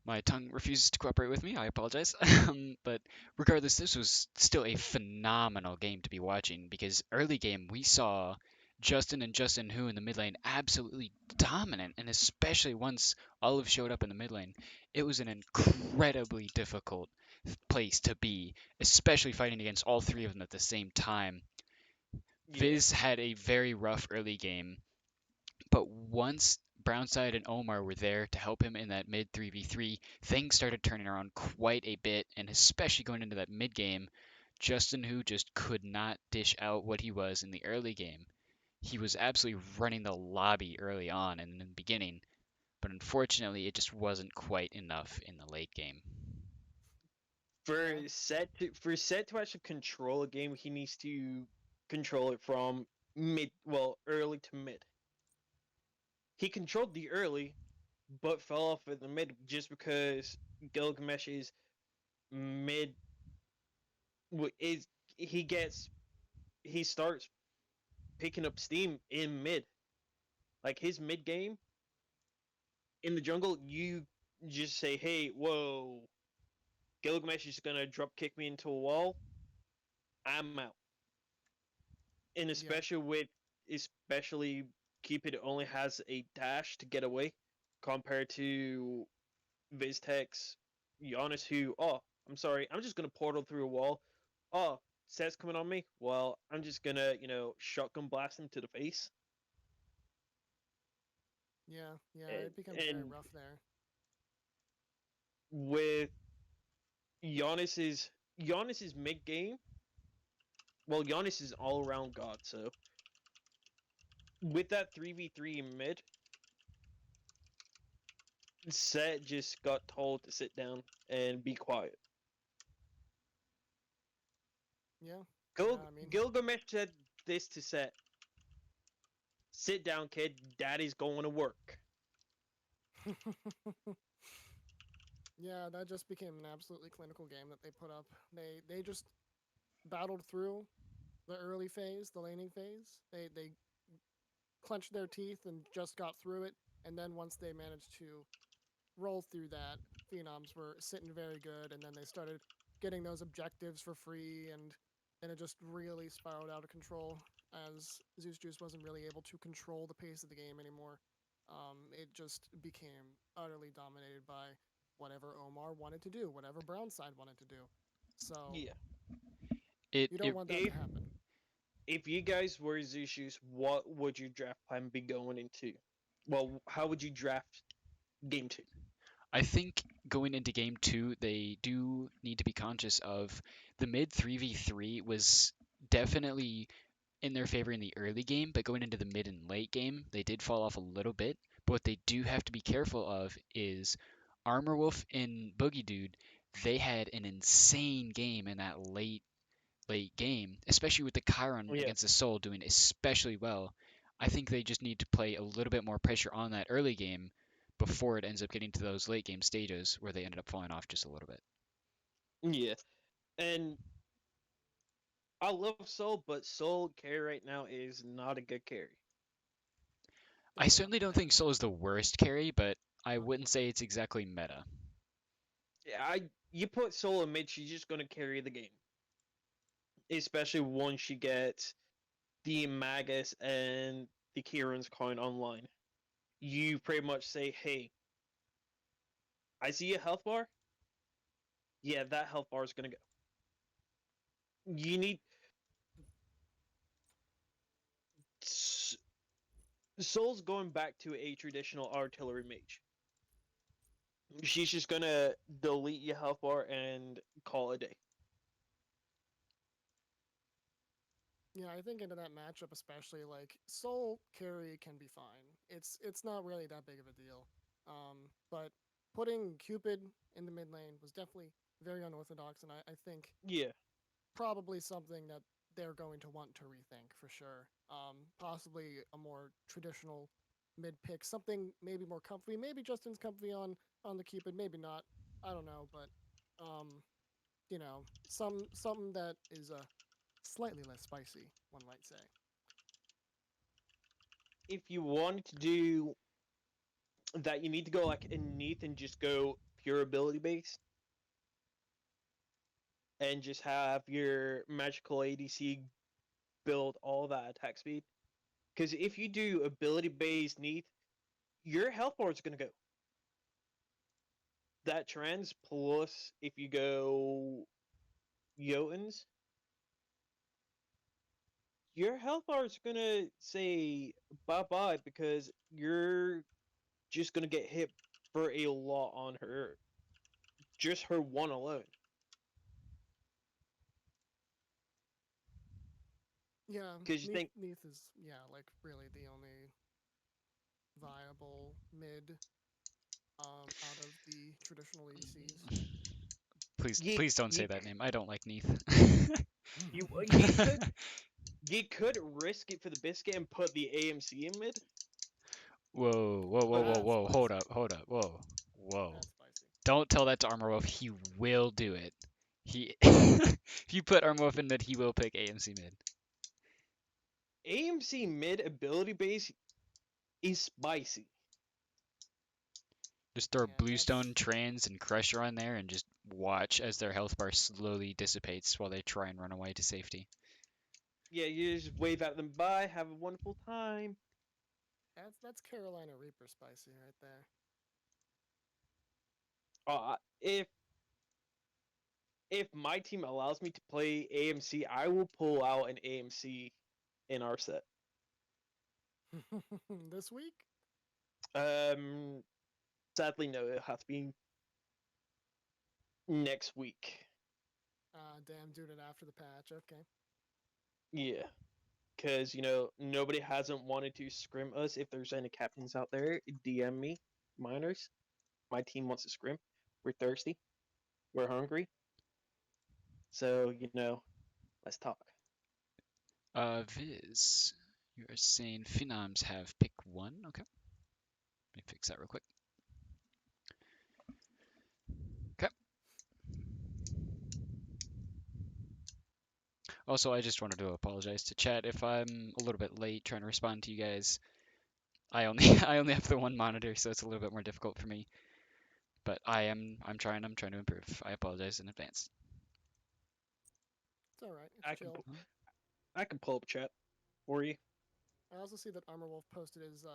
My tongue refuses to cooperate with me. I apologize. But regardless, this was still a phenomenal game to be watching because early game we saw Justin and Justin Who in the mid lane absolutely dominant, and especially once Olive showed up in the mid lane, it was an incredibly difficult place to be, especially fighting against all three of them at the same time. Yeah. Viz had a very rough early game, but once Brownside and Omar were there to help him in that mid 3v3, things started turning around quite a bit, and especially going into that mid game, Justin Who just could not dish out what he was in the early game. He was absolutely running the lobby early on and in the beginning, but unfortunately it just wasn't quite enough in the late game. Yeah. For Set to actually control a game, he needs to control it from early to mid. He controlled the early, but fell off at the mid just because Gilgamesh's mid is he gets he starts picking up steam in mid. Like his mid game in the jungle, you just say, "Hey, whoa, Gilgamesh is gonna drop kick me into a wall. I'm out." And Yeah. especially Cupid only has a dash to get away compared to Viztech's Giannis, who, oh, I'm sorry, I'm just gonna portal through a wall. Oh, Set's coming on me. Well, I'm just gonna, shotgun blast him to the face. Yeah. Yeah. And, It becomes very and rough there. with Giannis's mid game, well, Giannis is all around god. So with that 3v3 mid, Set just got told to sit down and be quiet. Yeah. Yeah. Gil- I mean, Gilgamesh said this to Set: "Sit down, kid. Daddy's going to work." yeah, that just became an absolutely clinical game that they put up. They just battled through the early phase, the laning phase. They clenched their teeth and just got through it. And then once they managed to roll through that, Phenoms were sitting very good. And then they started getting those objectives for free, and then it just really spiraled out of control as Zeus Juice wasn't really able to control the pace of the game anymore. It just became utterly dominated by whatever Omar wanted to do, whatever Brownside wanted to do. So Yeah. It you don't it want that to If happen. if you guys were Zushi's, what would your draft plan be going into? Well, how would you draft game two? I think going into game two, they do need to be conscious of the mid 3v3 was definitely in their favor in the early game, but going into the mid and late game, they did fall off a little bit. But what they do have to be careful of is Armor Wolf and Boogie Dude, they had an insane game in that late game, especially with the Chiron Yeah. against the Soul doing especially well. I think they just need to play a little bit more pressure on that early game before it ends up getting to those late game stages where they ended up falling off just a little bit. Yeah. And I love Soul, but Soul carry right now is not a good carry. I Definitely not certainly the don't think best. Soul is the worst carry, but I wouldn't say it's exactly meta. Yeah, you put Soul in mid, she's just gonna carry the game. Especially once she gets the Magus and the Kieran's coin online. You pretty much say, "Hey, I see a health bar. Yeah, that health bar is gonna go." You need Soul's going back to a traditional artillery mage. She's just gonna delete your health bar and call it a day. Yeah, I think into that matchup especially, like Soul carry can be fine. It's not really that big of a deal. But putting Cupid in the mid lane was definitely very unorthodox, and I think Yeah, probably something that they're going to want to rethink for sure. Possibly a more traditional mid pick, something maybe more comfy. Maybe Justin's comfy on the Cupid, maybe not. I don't know, but um, something that is slightly less spicy, one might say. if you wanted to do that you need to go like in Neath and just go pure ability based, and just have your magical ADC build all that attack speed. Because if you do ability based Neath, your health bar is gonna go. That trends plus if you go Jotuns, your health bar is gonna say bye bye because you're just gonna get hit for a lot on her, just her one alone. Yeah, Because you think, Neath is like really the only viable mid out of the traditional ADCs. Please don't say you, that name. I don't like Neath. you could risk it for the biscuit and put the AMC in mid. Whoa, That's whoa, hold spicy. up, whoa. That's spicy. Don't tell that to Armor Wolf. He will do it. He, if you put Armor Wolf in mid, he will pick AMC mid. AMC mid ability base is spicy. Just throw Yeah, Bluestone, Trans, and Crusher on there, and just watch as their health bar slowly dissipates while they try and run away to safety. Yeah, you just wave at them bye, have a wonderful time. That's Carolina Reaper spicy right there. If my team allows me to play AMC, I will pull out an AMC in our set. This week? Sadly, no. It'll have to be next week. Damn, doing it after the patch. Okay. Yeah, because nobody hasn't wanted to scrim us. If there's any captains out there, DM me, miners. My team wants to scrim. We're thirsty. We're hungry. So let's talk. Viz, you are saying Phenoms have pick 1? Okay. Let me fix that real quick. Okay. Also, I just wanted to apologize to chat if I'm a little bit late trying to respond to you guys. I only I only have the one monitor, so it's a little bit more difficult for me. But I'm trying to improve. I apologize in advance. It's alright. I It's can chill. I can pull up chat for you. I also see that Armor Wolf posted his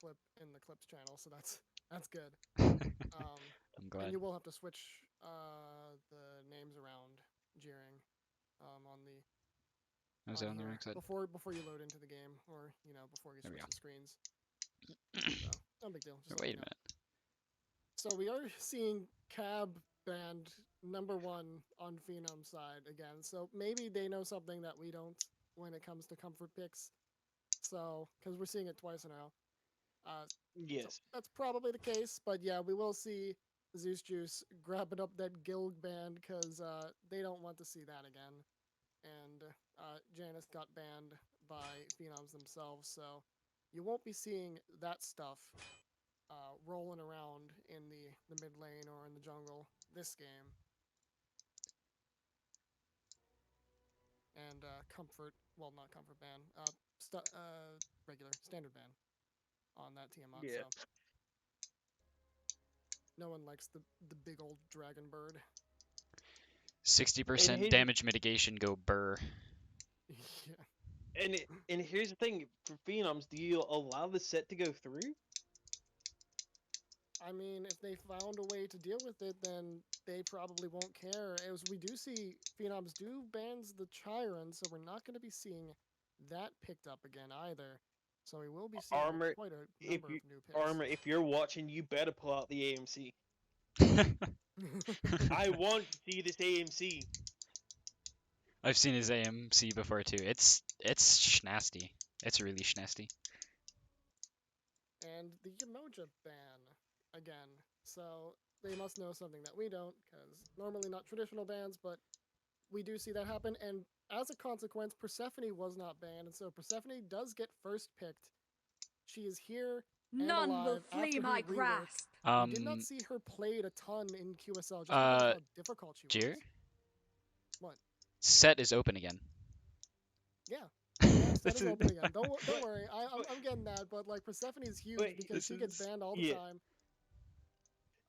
clip in the clips channel, so that's good. I'm And glad. you will have to switch the names around jeering on the Was that on the here wrong side? before you load into the game, or before you There we switch go. the screens. So no big deal. Just let Wait you a know. minute. So we are seeing Cab banned #1 on Phenom side again. So maybe they know something that we don't when it comes to comfort picks. So because we're seeing it twice in a row. Yes. So that's probably the case, but yeah, we will see Zeus Juice grabbing up that guild band because they don't want to see that again. And Janice got banned by Phenoms themselves, so you won't be seeing that stuff rolling around in the mid lane or in the jungle this game. And not comfort ban, regular standard ban on that Tiamat. Yeah. So no one likes the big old dragon bird. 60% damage mitigation, go burr. Yeah. And here's the thing for Phenoms: do you allow the set to go through? I mean, if they found a way to deal with it, then they probably won't care. As we do see Phenoms do bans the Chiron, so we're not going to be seeing that picked up again either. So we will be seeing Armor, quite a number of new picks. Armor, if you're watching, you better pull out the AMC. I want to see this AMC. I've seen his AMC before too. It's schnasty. It's really schnasty. And the Yamoja ban again. So they must know something that we don't, because normally not traditional bans, but we do see that happen. And as a consequence, Persephone was not banned, and so Persephone does get first picked. She is here and None will alive flee after my her rework. grasp. We did not see her played a ton in QSL just because of how difficult she was. Jir? What? Set is open again. Yeah. Yeah, Set his is- open again. Don't But- worry. I'm but- getting that, but like Persephone's huge but because this she gets is- banned all the yeah. time.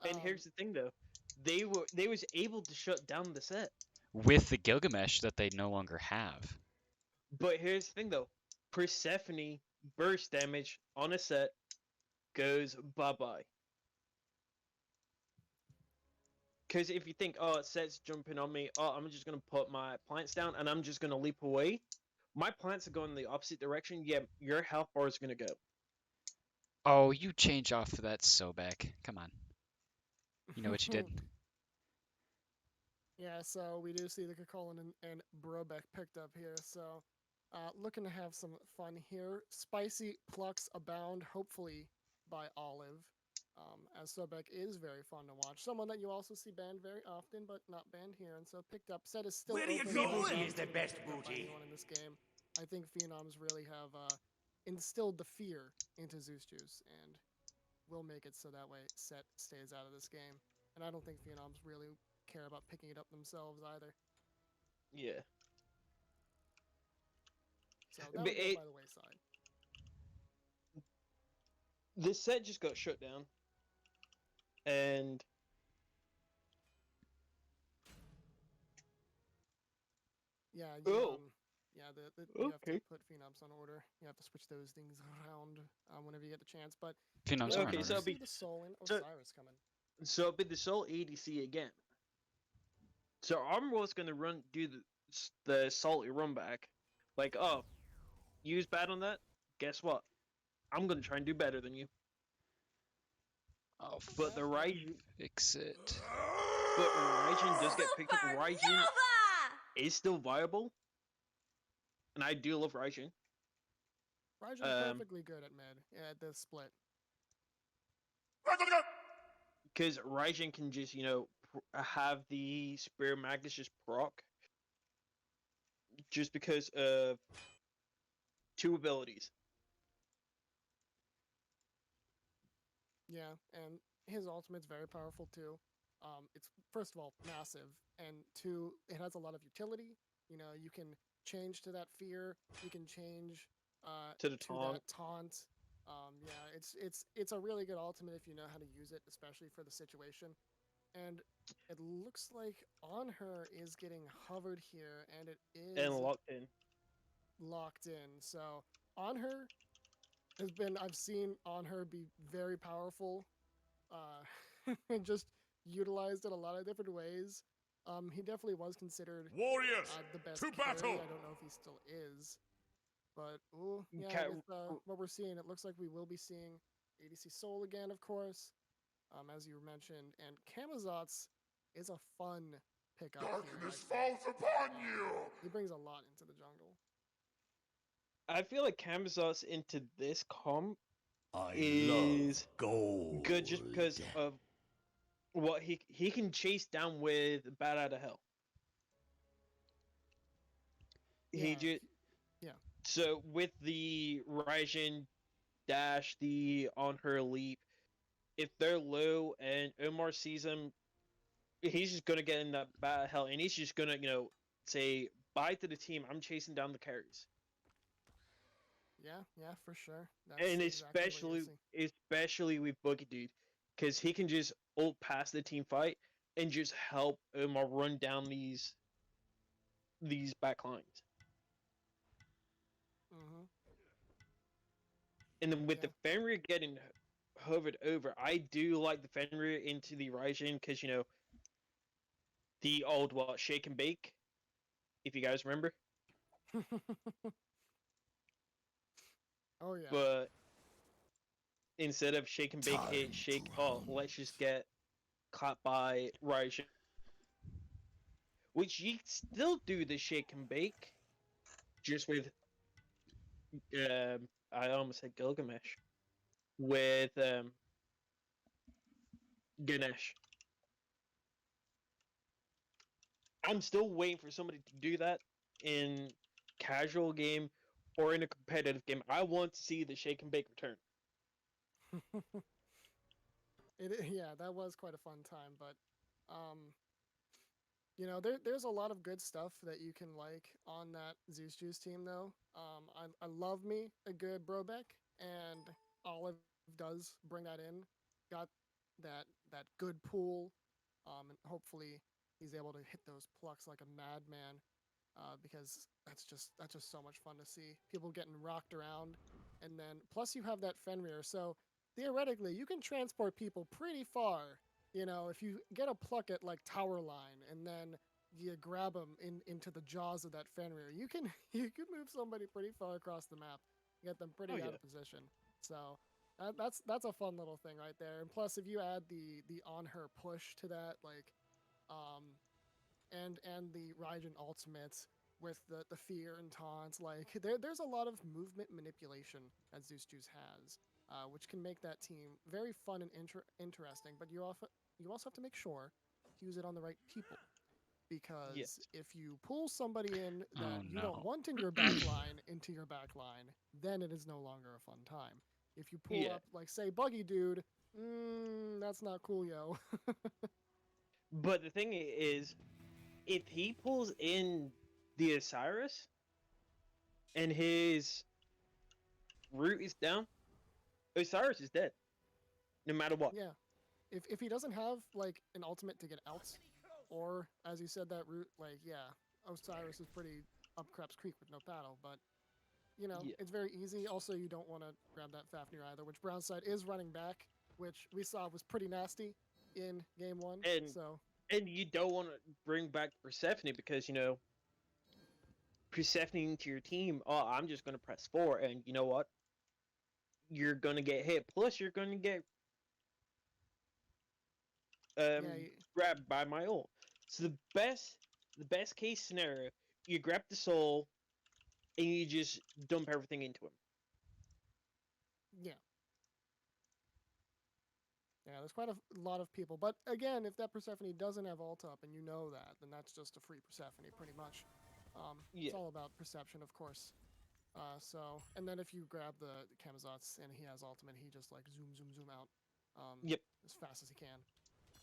And here's the thing, though, they was able to shut down the set. with the Gilgamesh that they no longer have. But here's the thing, though, Persephone burst damage on a set goes bye bye. Because if you think, oh, set's jumping on me, oh, I'm just gonna put my plants down and I'm just gonna leap away. My plants are going the opposite direction. Yeah, your health bar is gonna go. Oh, you change off for that Sobek. Come on. You know what you did? Yeah, so we do see the Kakolin and Brobeck picked up here. So looking to have some fun here. Spicy plucks abound, hopefully by Olive. As Sobek is very fun to watch. Someone that you also see banned very often, but not banned here. And so picked up. Set is still Where do you open. go? Phenoms He is the can't best pick up by booty. anyone in this game. I think Phenoms really have instilled the fear into Zeus Juice and will make it so that way Set stays out of this game. And I don't think Phenoms really care about picking it up themselves either. Yeah. So But that'll go by the wayside. This set just got shut down. And Yeah, Oh. you have to Okay. put Phenoms on order. You have to switch those things around whenever you get the chance. But Phenoms yeah, are on Okay, we so order. see it'll be- the Soul and so- Osiris coming. so it'll be the Soul ADC again. So Armor's gonna do the salty run back. Like, oh, you was bad on that? Guess what? I'm gonna try and do better than you. Oh, But the Raijin, fix it. but Raijin does get picked up. Raijin is still viable, and I do love Raijin. Raijin's perfectly good at mid. Yeah, at this split. Because Raijin can just, have the Spirit Magus just proc. Just because of two abilities. Yeah, and his ultimate's very powerful too. It's first of all massive, and two, it has a lot of utility. You know, you can change to that fear. You can change To the to taunt. that taunt. Yeah, it's a really good ultimate if you know how to use it, especially for the situation. And it looks like on her is getting hovered here, and it is And locked in. locked in. So on her has been I've seen on her be very powerful, and just utilized in a lot of different ways. He definitely was considered Warriors, the best to carry. battle! I don't know if he still is, but ooh, yeah, Ca- with what we're seeing, it looks like we will be seeing ADC Soul again, of course, as you mentioned, and Camazotz is a fun pickup. Darkness here, I think. falls upon you! He brings a lot into the jungle. I feel like Camazotz into this comp I is love gold. good just because of what he can chase down with Bat Out of Hell. He Yeah, just yeah. So with the Raijin dash, the on her leap, if they're low and Omar sees him, he's just gonna get in that Bat Out of Hell, and he's just gonna say bye to the team. I'm chasing down the carries. Yeah, for sure. That's And exactly what you're seeing. especially with Boogie Dude, because he can just ult past the team fight and just help Omar run down these back lines. Mm-hmm. And then with Yeah. the Fenrir getting hovered over, I do like the Fenrir into the Raijin because the old shake and bake, if you guys remember. Oh yeah. But instead of shake and bake, Time it's shake. to Oh, run. let's just get clapped by Raijin. Which you still do the shake and bake, just with I almost said Gilgamesh, with Ganesh. I'm still waiting for somebody to do that in casual game or in a competitive game. I want to see the shake and bake return. Yeah, that was quite a fun time, but there's a lot of good stuff that you can like on that Zeus Juice team, though. I love me a good Brobeck, and Olive does bring that in. Got that good pool, and hopefully he's able to hit those plucks like a madman, because that's just so much fun to see. People getting rocked around, and then plus you have that Fenrir, so theoretically you can transport people pretty far. If you get a pluck at like tower line, and then you grab them into the jaws of that Fenrir, you can you can move somebody pretty far across the map, get them Oh pretty out yeah. of position. So that's a fun little thing right there. And plus, if you add the on her push to that, like and the Raijin ultimates with the fear and taunts. Like there's a lot of movement manipulation that Zeus Juice has, which can make that team very fun and interesting. But you also have to make sure to use it on the right people. Because Yes. if you pull somebody in that Oh you don't no. want in your back line into your back line, then it is no longer a fun time. If you pull Yeah. up, like, say, Buggy Dude, that's not cool, yo. But the thing is, if he pulls in the Osiris and his root is down, Osiris is dead, no matter what. Yeah. If he doesn't have like an ultimate to get out, or as you said that route, like yeah, Osiris is pretty up Craps Creek with no paddle, but Yeah. it's very easy. Also, you don't want to grab that Fafnir either, which Brownside is running back, which we saw was pretty nasty in game one. And So and you don't want to bring back Persephone because Persephone into your team. Oh, I'm just gonna press 4, and you know what? You're gonna get hit. Plus, you're gonna get yeah, grabbed by my ult. So the best case scenario, you grab the soul and you just dump everything into him. yeah. Yeah, there's quite a lot of people. But again, if that Persephone doesn't have ult up and you know that, then that's just a free Persephone, pretty much. Yeah. It's all about perception, of course. And then if you grab the Kamazotz and he has ultimate, he just like zoom, zoom, zoom out Yep. as fast as he can.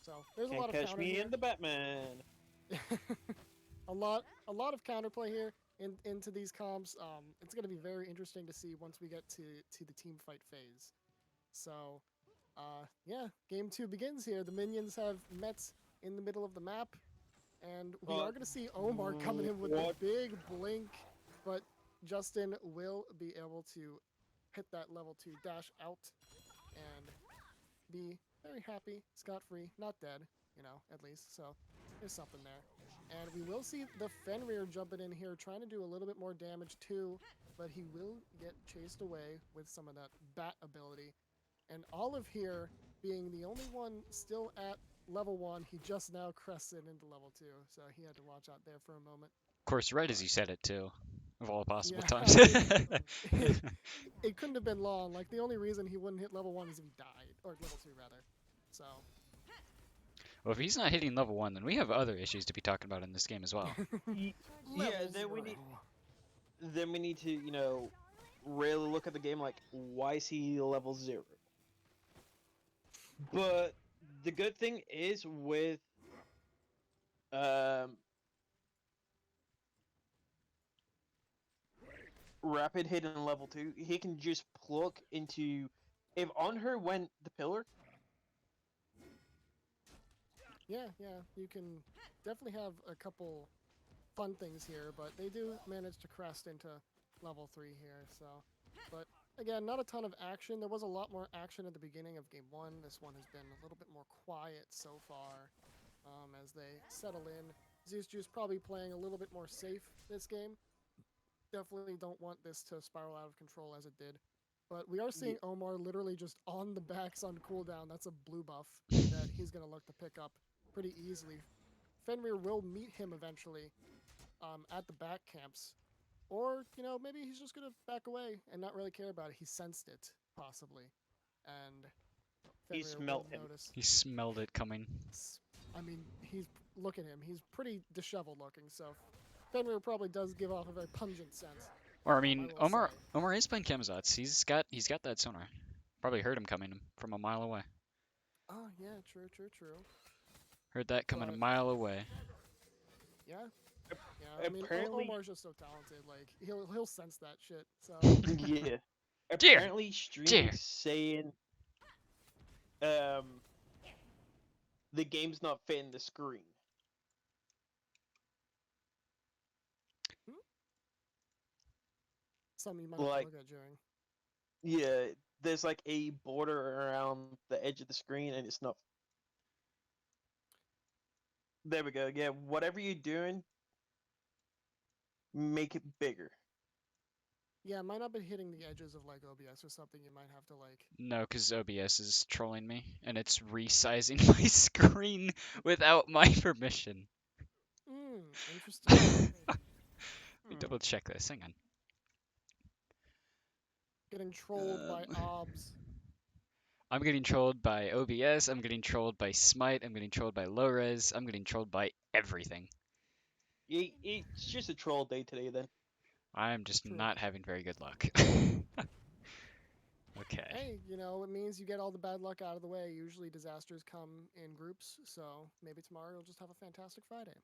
So there's a Can't lot of catch counter me here. in the Batman. a lot of counterplay here into these comps. It's going to be very interesting to see once we get to the team fight phase. So, yeah, game 2 begins here. The minions have met in the middle of the map, and we are going to see Omar coming in with the What? big blink, but Justin will be able to hit that level 2 dash out and be very happy, scot-free, not dead, at least. So there's something there. And we will see the Fenrir jumping in here, trying to do a little bit more damage too, but he will get chased away with some of that bat ability. And Olive here, being the only one still at level 1, he just now crested into level 2, so he had to watch out there for a moment. Of course, right as But you said it too, of all possible yeah, times. it couldn't have been long. Like, the only reason he wouldn't hit level 1 is if he died, or level 2 rather. So Well, if he's not hitting level 1, then we have other issues to be talking about in this game as well. Yeah. level Then we 0. need. Then we need to really look at the game like, why is he level 0? But the good thing is with um, rapid hit in level 2, he can just pluck into. If on her went the pillar, Yeah, you can definitely have a couple fun things here, but they do manage to crest into level 3 here, so. But again, not a ton of action. There was a lot more action at the beginning of game 1. This one has been a little bit more quiet so far as they settle in. Zeus Juice probably playing a little bit more safe this game. Definitely don't want this to spiral out of control as it did. But we are seeing Omar literally just on the backs on cooldown. That's a blue buff that he's going to look to pick up pretty easily. Fenrir will meet him eventually at the back camps. Or, maybe he's just going to back away and not really care about it. He sensed it, possibly. And he Fenrir smelt will him. notice. He smelled it coming. I mean, look at him. He's pretty disheveled looking, so Fenrir probably does give off a very pungent sense. Or I mean, will Omar say. Omar is playing Kamazotz. He's got that sonar. Probably heard him coming from a mile away. Oh, yeah, true. Heard that coming a But mile away. Yeah. Yeah, I mean, Apparently, Omar's just so talented. Like he'll sense that shit. So yeah. Dear, Apparently, stream dear. is saying um the game's not fitting the screen. hmm? Something you might have to Like, look at, Jerry. yeah, there's like a border around the edge of the screen, and it's not. There we go. Yeah, whatever you're doing, make it bigger. Yeah, it might not be hitting the edges of like OBS or something. You might have to like. No, because OBS is trolling me, and it's resizing my screen without my permission. Interesting. Let me Hmm. double check this. Hang on. Getting trolled by OBS. I'm getting trolled by OBS. I'm getting trolled by Smite. I'm getting trolled by low res. I'm getting trolled by everything. It's just a troll day today, then. I'm just True. not having very good luck. Okay. Hey, you know, it means you get all the bad luck out of the way. Usually disasters come in groups, so maybe tomorrow you'll just have a fantastic Friday.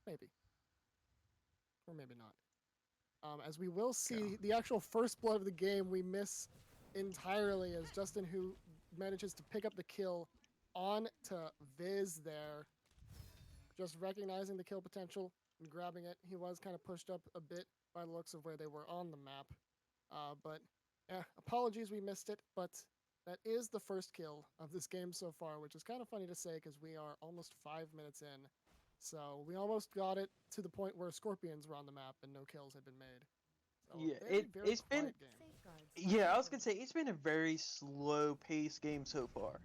Maybe. Or maybe not. As we will see, the actual first blood of the game we miss entirely as Justin, who manages to pick up the kill on to Viz there. Just recognizing the kill potential and grabbing it. He was kind of pushed up a bit by the looks of where they were on the map. But yeah, apologies we missed it, but that is the first kill of this game so far, which is kind of funny to say because we are almost 5 minutes in. So we almost got it to the point where scorpions were on the map and no kills had been made. So Yeah, a very, very it's been. quiet game. Yeah, I was gonna say it's been a very slow paced game so far.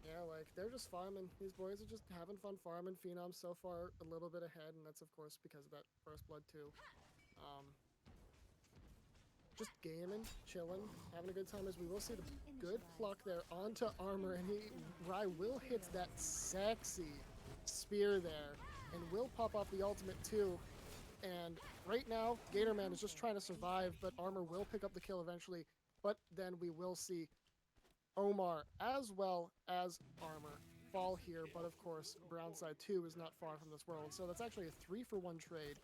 Yeah, like they're just farming. These boys are just having fun farming. Phenoms so far a little bit ahead, and that's of course because of that first blood too. Um, just gaming, chilling, having a good time as we will see the good pluck there onto armor, and Rai will hit that sexy spear there, and will pop off the ultimate too. And right now, Gatorman is just trying to survive, but armor will pick up the kill eventually. But then we will see Omar as well as armor fall here, but of course, Brownside 2 is not far from this world. So that's actually a 3-for-1 trade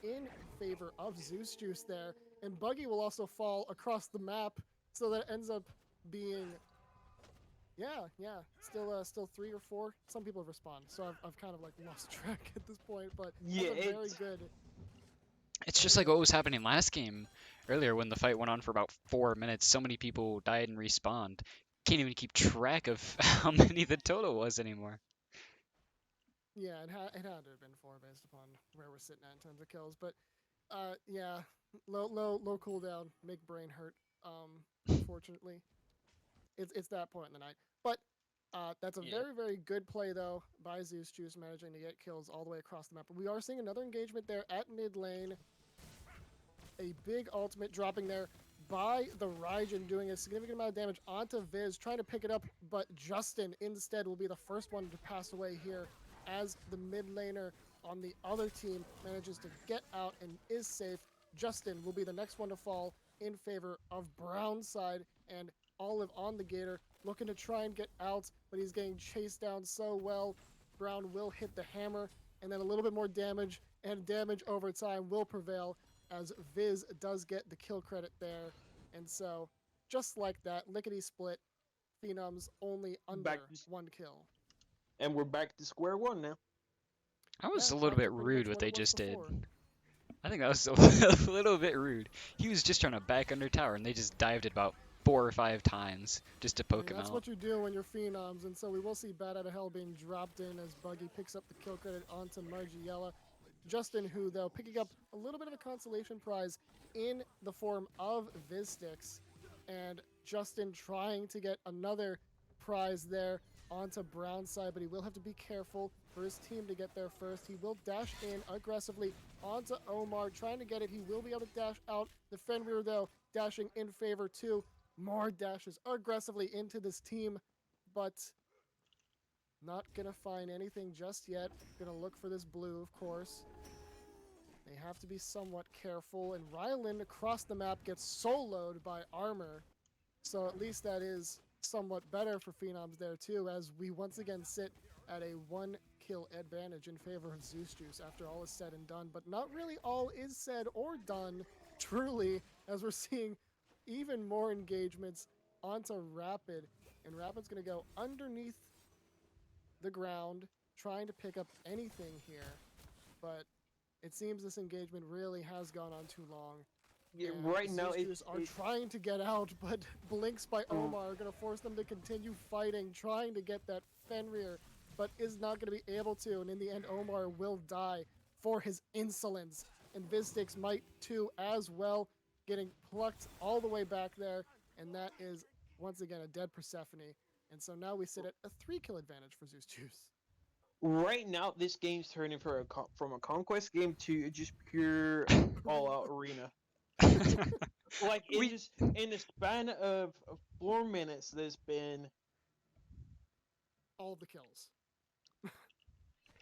in favor of Zeus Juice there. And Buggy will also fall across the map, so that ends up being, still 3 or 4. Some people have respawned, so I've kind of like lost track at this point, but Yeah, that's a very good. It's just like what was happening last game earlier when the fight went on for about 4 minutes. So many people died and respawned. Can't even keep track of how many the total was anymore. Yeah, it had to have been 4 based upon where we're sitting at in terms of kills, but yeah, low cooldown, make brain hurt. Unfortunately, it's that point in the night. But that's a Yeah. very, very good play though by Zeus Juice, managing to get kills all the way across the map. But we are seeing another engagement there at mid lane. A big ultimate dropping there by the Raijin, doing a significant amount of damage onto Viz, trying to pick it up, but Justin instead will be the first one to pass away here as the mid laner on the other team manages to get out and is safe. Justin will be the next one to fall in favor of Brown side, and Olive on the Gator looking to try and get out, but he's getting chased down so well. Brown will hit the hammer, and then a little bit more damage, and damage over time will prevail as Viz does get the kill credit there. And so, just like that, lickety split, Phenoms only under 1 kill. And we're back to square one now. That was Yeah, a little back to bit pretty rude much what what they it was just did. before. I think that was a little bit rude. He was just trying to back under tower, and they just dived it about 4 or 5 times just to I mean, poke him that's out. what you do when you're Phenoms, and so we will see Bad Out of Hell being dropped in as Buggy picks up the kill credit onto Margiela. Justin, who, though, picking up a little bit of a consolation prize in the form of Vizsticks, and Justin trying to get another prize there onto Brown side, but he will have to be careful for his team to get there first. He will dash in aggressively onto Omar, trying to get it. He will be able to dash out. The Fenrir, though, dashing in favor too. More dashes aggressively into this team, but not gonna find anything just yet. Gonna look for this blue, of course. They have to be somewhat careful, and Rylan across the map gets soloed by Armor. So at least that is somewhat better for Phenoms there too, as we once again sit at a 1-kill advantage in favor of Zeus Juice after all is said and done. But not really all is said or done, truly, as we're seeing even more engagements onto Rapid. And Rapid's going to go underneath the ground, trying to pick up anything here. But it seems this engagement really has gone on too long. Yeah, And right now, Zeus are trying to get out, but blinks by Omar are going to force them to continue fighting, trying to get that Fenrir, but is not going to be able to. And in the end, Omar will die for his insolence. And Vistix might too as well, getting plucked all the way back there. And that is, once again, a dead Persephone. And so now we sit at a 3-kill advantage for Zeus Juice. right now, this game's turning from a conquest game to just pure all-out arena. Like We in the span of 4 minutes, there's been All of the kills.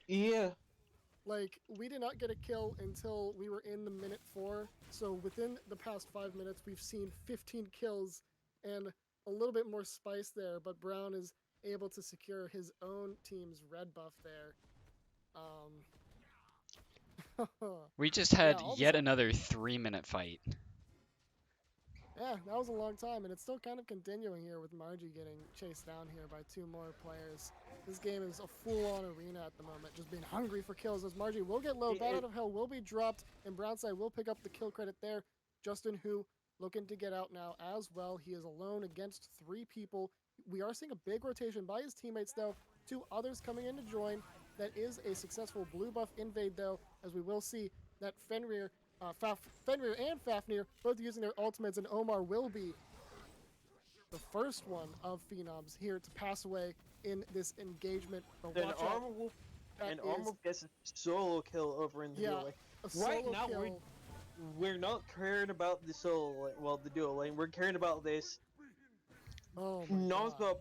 yeah. Like, we did not get a kill until we were in the minute 4. So within the past 5 minutes, we've seen 15 kills and a little bit more spice there. But Brown is able to secure his own team's red buff there. we just had all of a yet sudden- another 3-minute fight. Yeah, that was a long time, and it's still kind of continuing here with Margie getting chased down here by 2 more players. This game is a full-on arena at the moment, just being hungry for kills as Margie will get low. Bat out of Hell will be dropped, and Brownside will pick up the kill credit there. Justin Hu looking to get out now as well. He is alone against 3 people. We are seeing a big rotation by his teammates, though. 2 others coming in to join. That is a successful blue buff invade, though, as we will see that Fenrir and Fafnir both using their ultimates, and Omar will be the first one of Phenoms here to pass away in this engagement. But Then watch out. Armor Wolf gets a solo kill over in the duo lane. A solo Right now, kill. we're not caring about the solo lane, well, the duo lane. We're caring about this Oh my god. non-stop,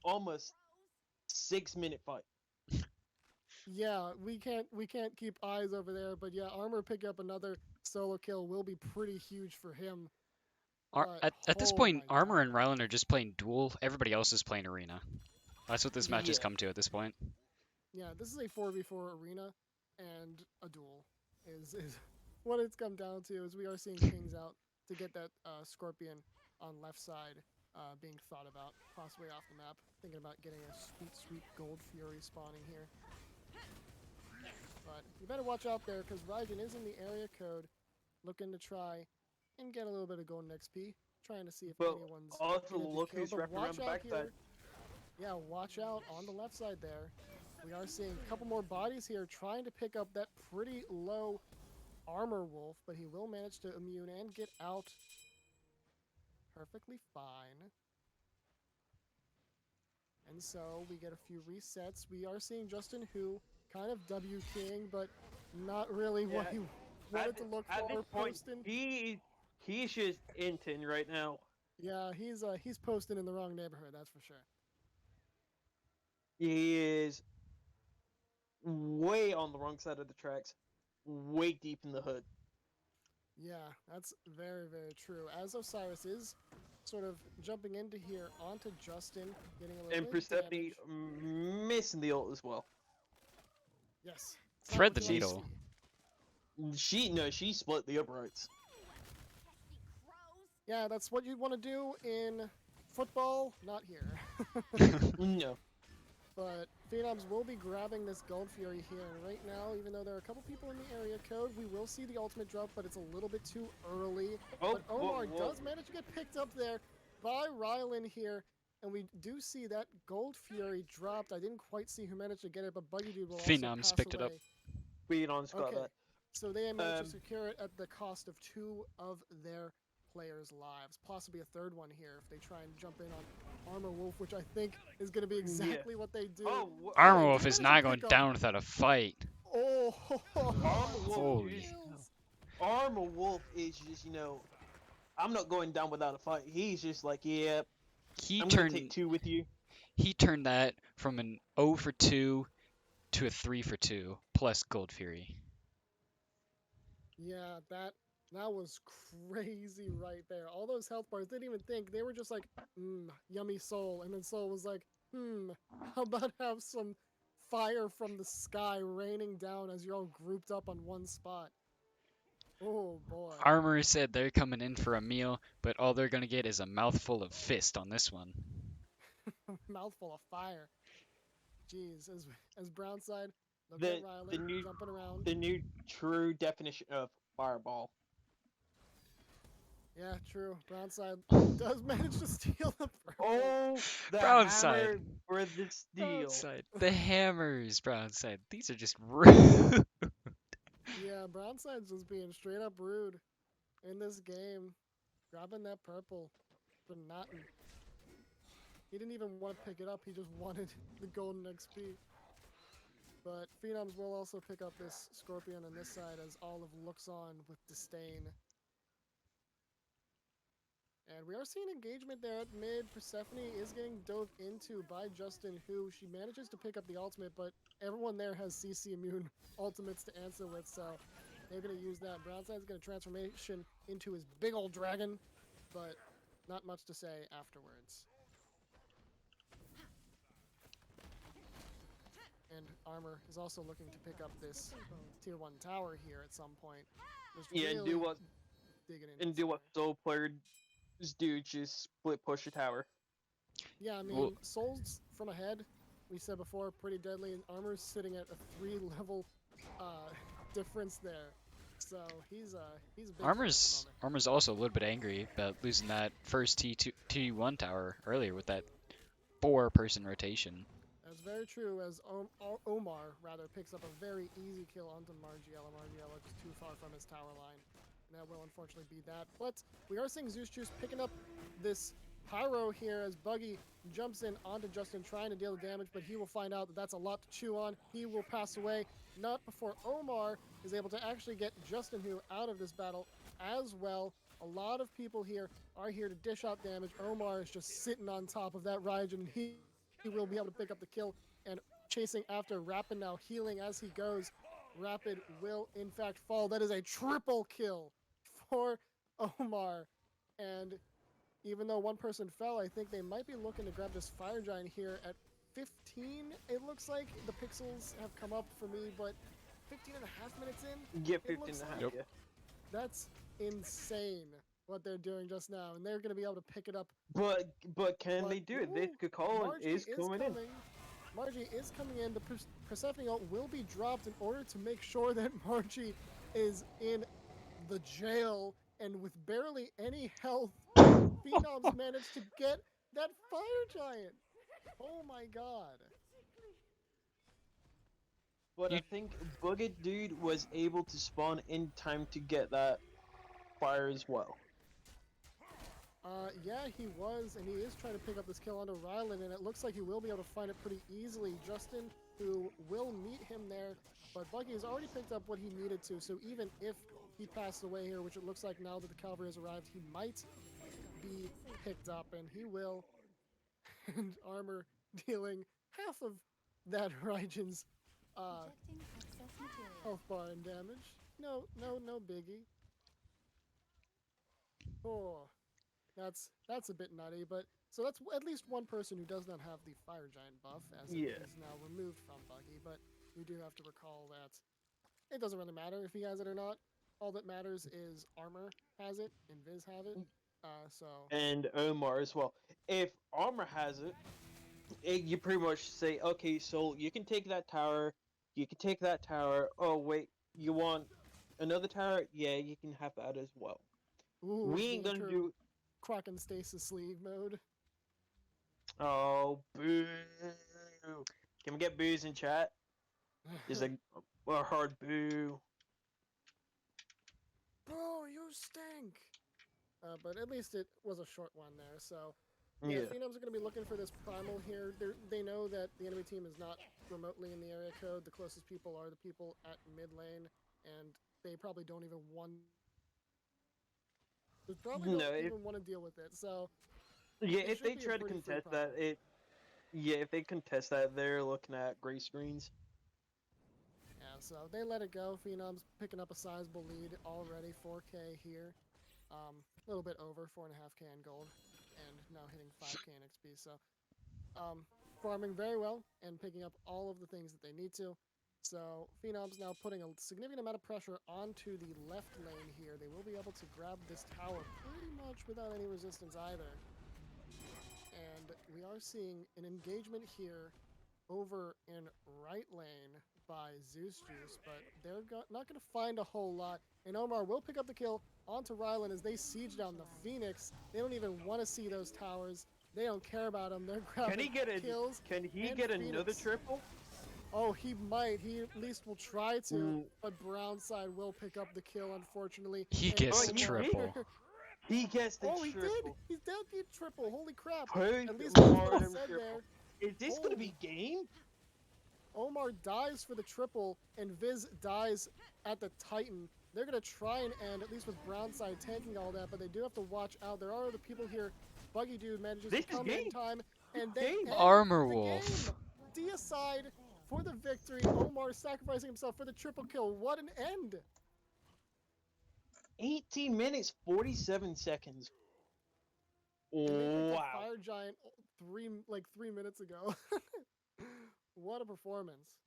almost 6-minute fight. Yeah, we can't keep eyes over there, but yeah, Armor picking up another solo kill will be pretty huge for him. But, At this oh point, my Armor god. and Rylan are just playing duel. Everybody else is playing arena. That's what this match has Yeah. come to at this point. Yeah, this is a 4v4 arena, and a duel is what it's come down to. Is we are seeing Kings out to get that Scorpion on left side being thought about, possibly off the map. Thinking about getting a sweet Gold Fury spawning here. But you better watch out there, because Raijin is in the area code, looking to try and get a little bit of golden XP, trying to see if But anyone's also gonna look kill. who's But wrapped around watch the out backside. here. Yeah, watch out on the left side there. We are seeing a couple more bodies here trying to pick up that pretty low Armor Wolf, but he will manage to immune and get out perfectly fine. And so we get a few resets. We are seeing Justin Hu kind of W King, but not really what he wanted to look At for. this point, Posting. he's just inting right now. Yeah, he's posting in the wrong neighborhood, that's for sure. He is way on the wrong side of the tracks, way deep in the hood. Yeah, that's very, very true. As Osiris is sort of jumping into here onto Justin, getting a little And bit of Persephone damage. missing the ult as well. Yes. It's not Thread the what you needle. wanna see. She split the uprights. Yeah, that's what you want to do in football, not here. No. But Phenoms will be grabbing this Gold Fury here. And right now, even though there are a couple people in the area code, we will see the ultimate drop, but it's a little bit too early. Oh, But Omar whoa. does manage to get picked up there by Rylan here. And we do see that Gold Fury dropped. I didn't quite see who managed to get it, but Buggy Dude will also Phenoms pass picked it up. away. Phenom's got Okay. that. So they managed to secure it at the cost of 2 of their players' lives. Possibly a third one here if they try and jump in on Armor Wolf, which I think is going to be exactly what they do. Oh, Armor they Wolf do is manage not to going pick up- down without a fight. Oh, Armor Wolf Holy. is- Armor Wolf is just, I'm not going down without a fight. He's just like, yeah, He I'm gonna turned take 2 with you. that from an 0 for 2 to a 3 for 2 plus Gold Fury. yeah, that was crazy right there. All those health bars didn't even think. They were just like, yummy Soul. And then Soul was like, how about have some fire from the sky raining down as you're all grouped up on one spot. Oh boy. Armor said they're coming in for a meal, but all they're gonna get is a mouthful of fist on this one. Mouthful of fire. Jeez, as Brownside, look at The Riley new jumping around. the new true definition of fireball. Yeah, true. Brownside does manage to steal the purple. Oh, the Brownside. hammer for the steel. Brownside. The hammers, Brownside. These are just rude. Yeah, Brownside's just being straight up rude in this game. Grabbing that purple for nothing. He didn't even want to pick it up, he just wanted the golden XP. But Phenoms will also pick up this Scorpion on this side as Olive looks on with disdain. And we are seeing engagement there at mid. Persephone is getting dove into by Justin, who she manages to pick up the ultimate, but everyone there has CC immune ultimates to answer with, so they're going to use that. Brownside's going to transformation into his big old dragon, but not much to say afterwards. And Armor is also looking to pick up this tier 1 tower here at some point. Just Yeah, really and do what digging in. and do what soul players do, just split push a tower. Yeah, I mean, Well- Souls from ahead, we said before, pretty deadly, and Armor's sitting at a 3-level difference there. So he's a big threat at the moment. Armor's also a little bit angry about losing that first T1 tower earlier with that 4-person rotation. That's very true, as Omar, rather, picks up a very easy kill onto Margiela. Margiela just too far from his tower line. And that will unfortunately be that. But we are seeing Zeus Juice picking up this pyro here as Buggy jumps in onto Justin trying to deal damage, but he will find out that that's a lot to chew on. He will pass away, not before Omar is able to actually get Justin Who out of this battle as well. A lot of people here are here to dish out damage. Omar is just sitting on top of that Raijin, and he will be able to pick up the kill, and chasing after Rapid now, healing as he goes. Rapid will in fact fall. That is a triple kill for Omar, and even though one person fell, I think they might be looking to grab this Fire Giant here at 15. It looks like the pixels have come up for me, but 15 and a half minutes in, Get it 15 looks and a half. like Yeah. that's insane what they're doing just now, and they're going to be able to pick it up. But can they do it? This Ooh, Colin Margie is coming in. Margie is coming in. The Persephone ult will be dropped in order to make sure that Margie is in the jail, and with barely any health, Phenoms managed to get that Fire Giant. Oh my god. But You- I think Bugged Dude was able to spawn in time to get that fire as well. Yeah, he was, and he is trying to pick up this kill onto Rylan, and it looks like he will be able to find it pretty easily. Justin, who will meet him there, but Buggy has already picked up what he needed to, so even if he passed away here, which it looks like now that the cavalry has arrived, he might be picked up, and he will. And Armor dealing half of that Raijin's health bar and damage. No biggie. Oh, that's a bit nutty, but so that's at least one person who does not have the Fire Giant buff, as it Yeah. is now removed from Buggy, but we do have to recall that it doesn't really matter if he has it or not. All that matters is Armor has it and Viz have it. So And Omar as well. If Armor has it, you pretty much say, okay, so you can take that tower, you can take that tower. Oh wait, you want another tower? Yeah, you can have that as well. ooh, We the ain't gonna inter do. Kraken stasis sleeve mode. Oh boo! Can we get boos in chat? There's a hard boo. Bro, you stink. But at least it was a short one there. So yeah, Yeah. Phenoms are going to be looking for this primal here. They know that the enemy team is not remotely in the area code. The closest people are the people at mid lane, and they probably don't even want. They probably No, don't if- even want to deal with it. So Yeah, it if should they be a try to pretty free contest that, primal. if they contest that, they're looking at gray screens. Yeah, so they let it go. Phenoms picking up a sizable lead already, 4K here. A little bit over 4.5K in gold, and now hitting 5K in XP. So farming very well and picking up all of the things that they need to. So Phenoms now putting a significant amount of pressure onto the left lane here. They will be able to grab this tower pretty much without any resistance either. And we are seeing an engagement here over in right lane by Zeus Juice, but they're not going to find a whole lot. And Omar will pick up the kill onto Rylan as they siege down the Phoenix. They don't even want to see those towers. They don't care about them. They're grabbing kills. Can he and get another Phoenix. triple? Oh, he might. He at least will try to, Mm. but Brownside will pick up the kill, unfortunately. He And gets the Omar- triple. He gets the Oh, he did. triple. He's down to triple. Holy crap. Post At least that's what I mortem said triple. there. Is this gonna be game? Omar dies for the triple, and Viz dies at the Titan. They're going to try and end, at least with Brownside tanking all that, but they do have to watch out. There are other people here. Buggy Dude manages This to is come in game. time, and they Game. end Armor the Wolf. game. Deicide for the victory. Omar sacrificing himself for the triple kill. What an end! 18 minutes, 47 seconds. And they picked up Wow. Fire Giant 3 minutes ago. What a performance.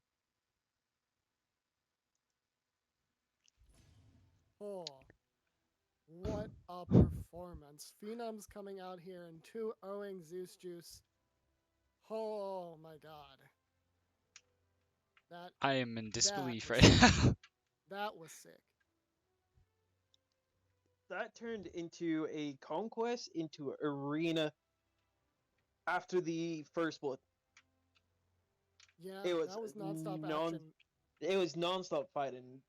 Oh, what a performance. Phenoms coming out here and 2-0ing Zeus Juice. Oh my god. I am in disbelief was right now. That was sick. That turned into a conquest into arena after the first blood. Yeah, It was that was nonstop non- action. It was non-stop fighting.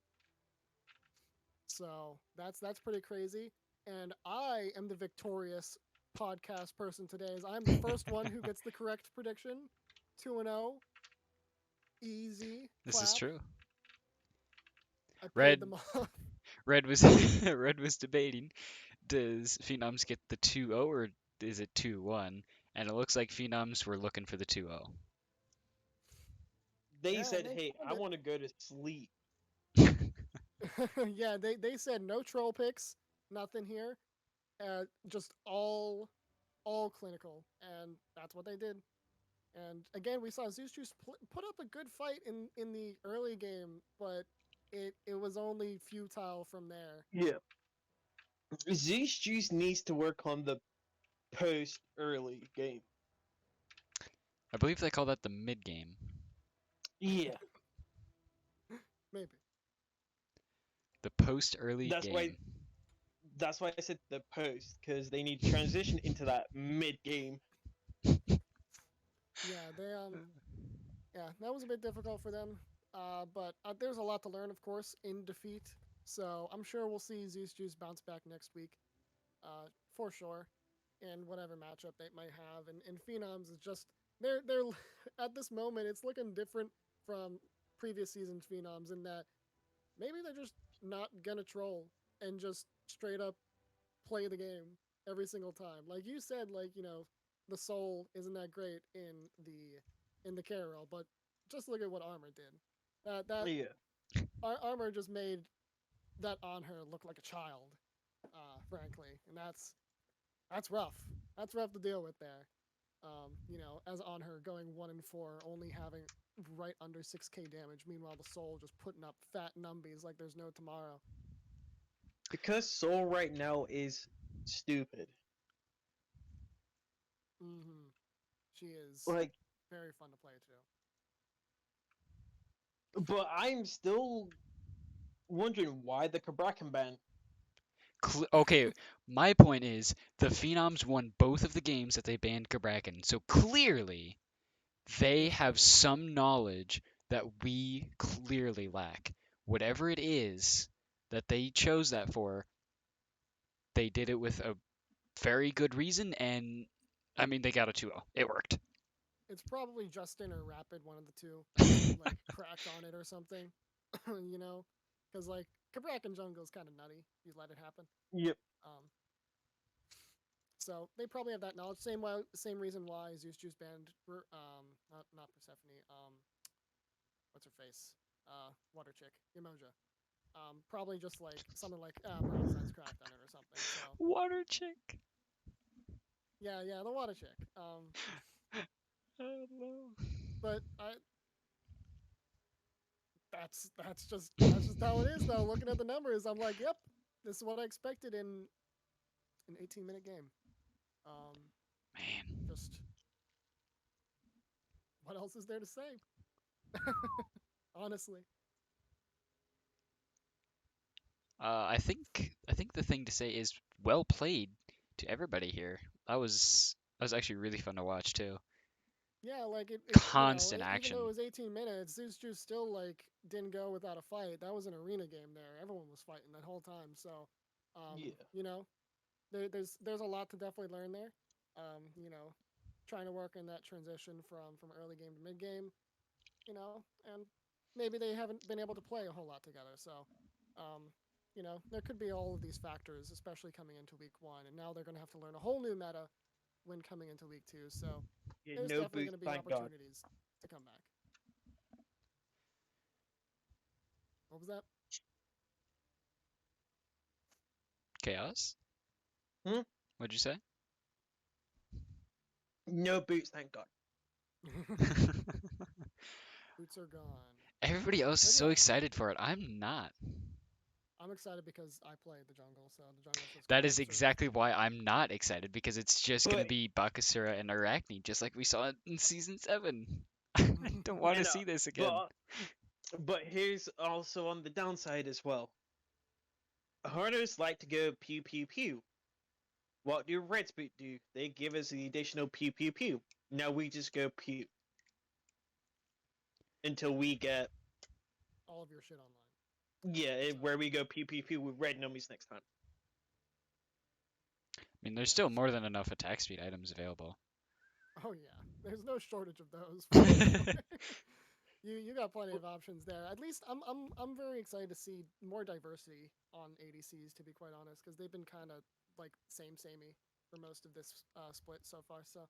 So that's pretty crazy. And I am the victorious podcast person today, as I'm the first one who gets the correct prediction. 2-0. Easy. This is clap. true. I paid Red- them off. Red was Red was debating, does Phenoms get the 2-0 or is it 2-1? And it looks like Phenoms were looking for the 2-0. They Yeah, said, they "Hey, called I it. want to go to sleep." Yeah, they said no troll picks, nothing here. Just all clinical, and that's what they did. And again, we saw Zeus Juice put up a good fight in the early game, but it was only futile from there. Yeah. Zeus Juice needs to work on the post early game. I believe they call that the mid game. Yeah. Maybe. The post early That's game. why- That's why I said the post, because they need to transition into that mid game. Yeah, they yeah, that was a bit difficult for them. But there's a lot to learn, of course, in defeat. So I'm sure we'll see Zeus Juice bounce back next week, for sure, in whatever matchup they might have. And Phenoms is just they're at this moment it's looking different from previous season's Phenoms in that maybe they're just not gonna troll and just straight up play the game every single time. Like you said, like the soul isn't that great in the Carol, but just look at what Armor did. That Yeah. Armor just made that on her look like a child, frankly, and that's rough. That's rough to deal with there. As on her going 1-4, only having right under 6k damage. Meanwhile, the soul just putting up fat numbies like there's no tomorrow. Because Soul right now is stupid. Mm-hmm. She is Like, very fun to play too. but I'm still wondering why the Kabrakan ban. Okay, my point is the Phenoms won both of the games that they banned Kabrakan, so clearly they have some knowledge that we clearly lack. Whatever it is that they chose that for, they did it with a very good reason, and I mean they got a 2-0. It worked. It's probably Justin or Rapid, one of the two, like cracked on it or something, because like Kabrakan jungle is kind of nutty. You let it happen. Yep. So they probably have that knowledge. Same reason why Zeus Juice banned not Persephone. What's her face? Water chick, Emoja. Probably just like something like Brownside's cracked on it or something. So Water chick. yeah, the water chick. Oh, no. But that's just how it is though. Looking at the numbers, I'm like, yep, this is what I expected in an 18-minute game. Man. Just what else is there to say? Honestly. I think the thing to say is well played to everybody here. That was actually really fun to watch too. Yeah, like it Constant even though action. it was 18 minutes, Zeus Juice still like didn't go without a fight. That was an arena game there. Everyone was fighting that whole time. So, Yeah. there's a lot to definitely learn there. Trying to work in that transition from early game to mid game. And maybe they haven't been able to play a whole lot together. So, there could be all of these factors, especially coming into week 1, and now they're going to have to learn a whole new meta when coming into week 2. So Yeah, there's no definitely boost, going to be thank God. opportunities to come back. What was that? Chaos? Hmm? What'd you say? No boots, thank God. Boots are gone. Everybody else is But so yeah, excited for it. I'm not. I'm excited because I played the jungle, so the jungle's just That gonna is serve as exactly why I'm not excited because it's just gonna But be Bakasura and Arachne, just like we saw in season 7. I don't want to and see this again. but but here's also on the downside as well. Hunters like to go pew pew pew. What do Reds boot do? They give us the additional pew pew pew. Now we just go pew until we get all of your shit online. So where we go pew pew pew with red nummies next time. I mean, there's yeah, still more so than enough attack speed items available. oh yeah, there's no shortage of those for sure. You got plenty of options there. At least I'm very excited to see more diversity on ADCs, to be quite honest, because they've been kind of like samey for most of this split so far. So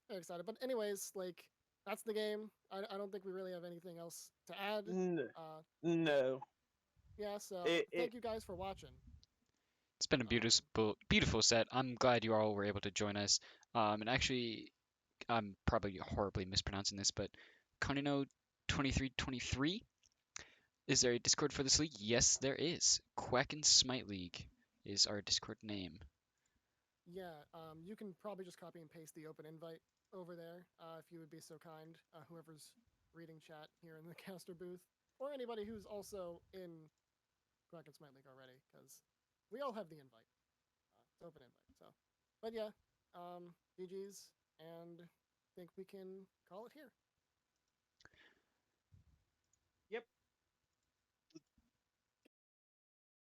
very excited. But anyways, like that's the game. I don't think we really have anything else to add. No, Uh, no. yeah. So It thank you guys for watching. It's been a Um, beautiful set. I'm glad you all were able to join us. And actually, I'm probably horribly mispronouncing this, but Konino 2323, is there a Discord for this league? Yes, there is. Quack and Smite League is our Discord name. yeah. You can probably just copy and paste the open invite over there if you would be so kind. Whoever's reading chat here in the caster booth, or anybody who's also in Quack and Smite League already, because we all have the invite. It's open invite. So, but yeah, GG's, and I think we can call it here.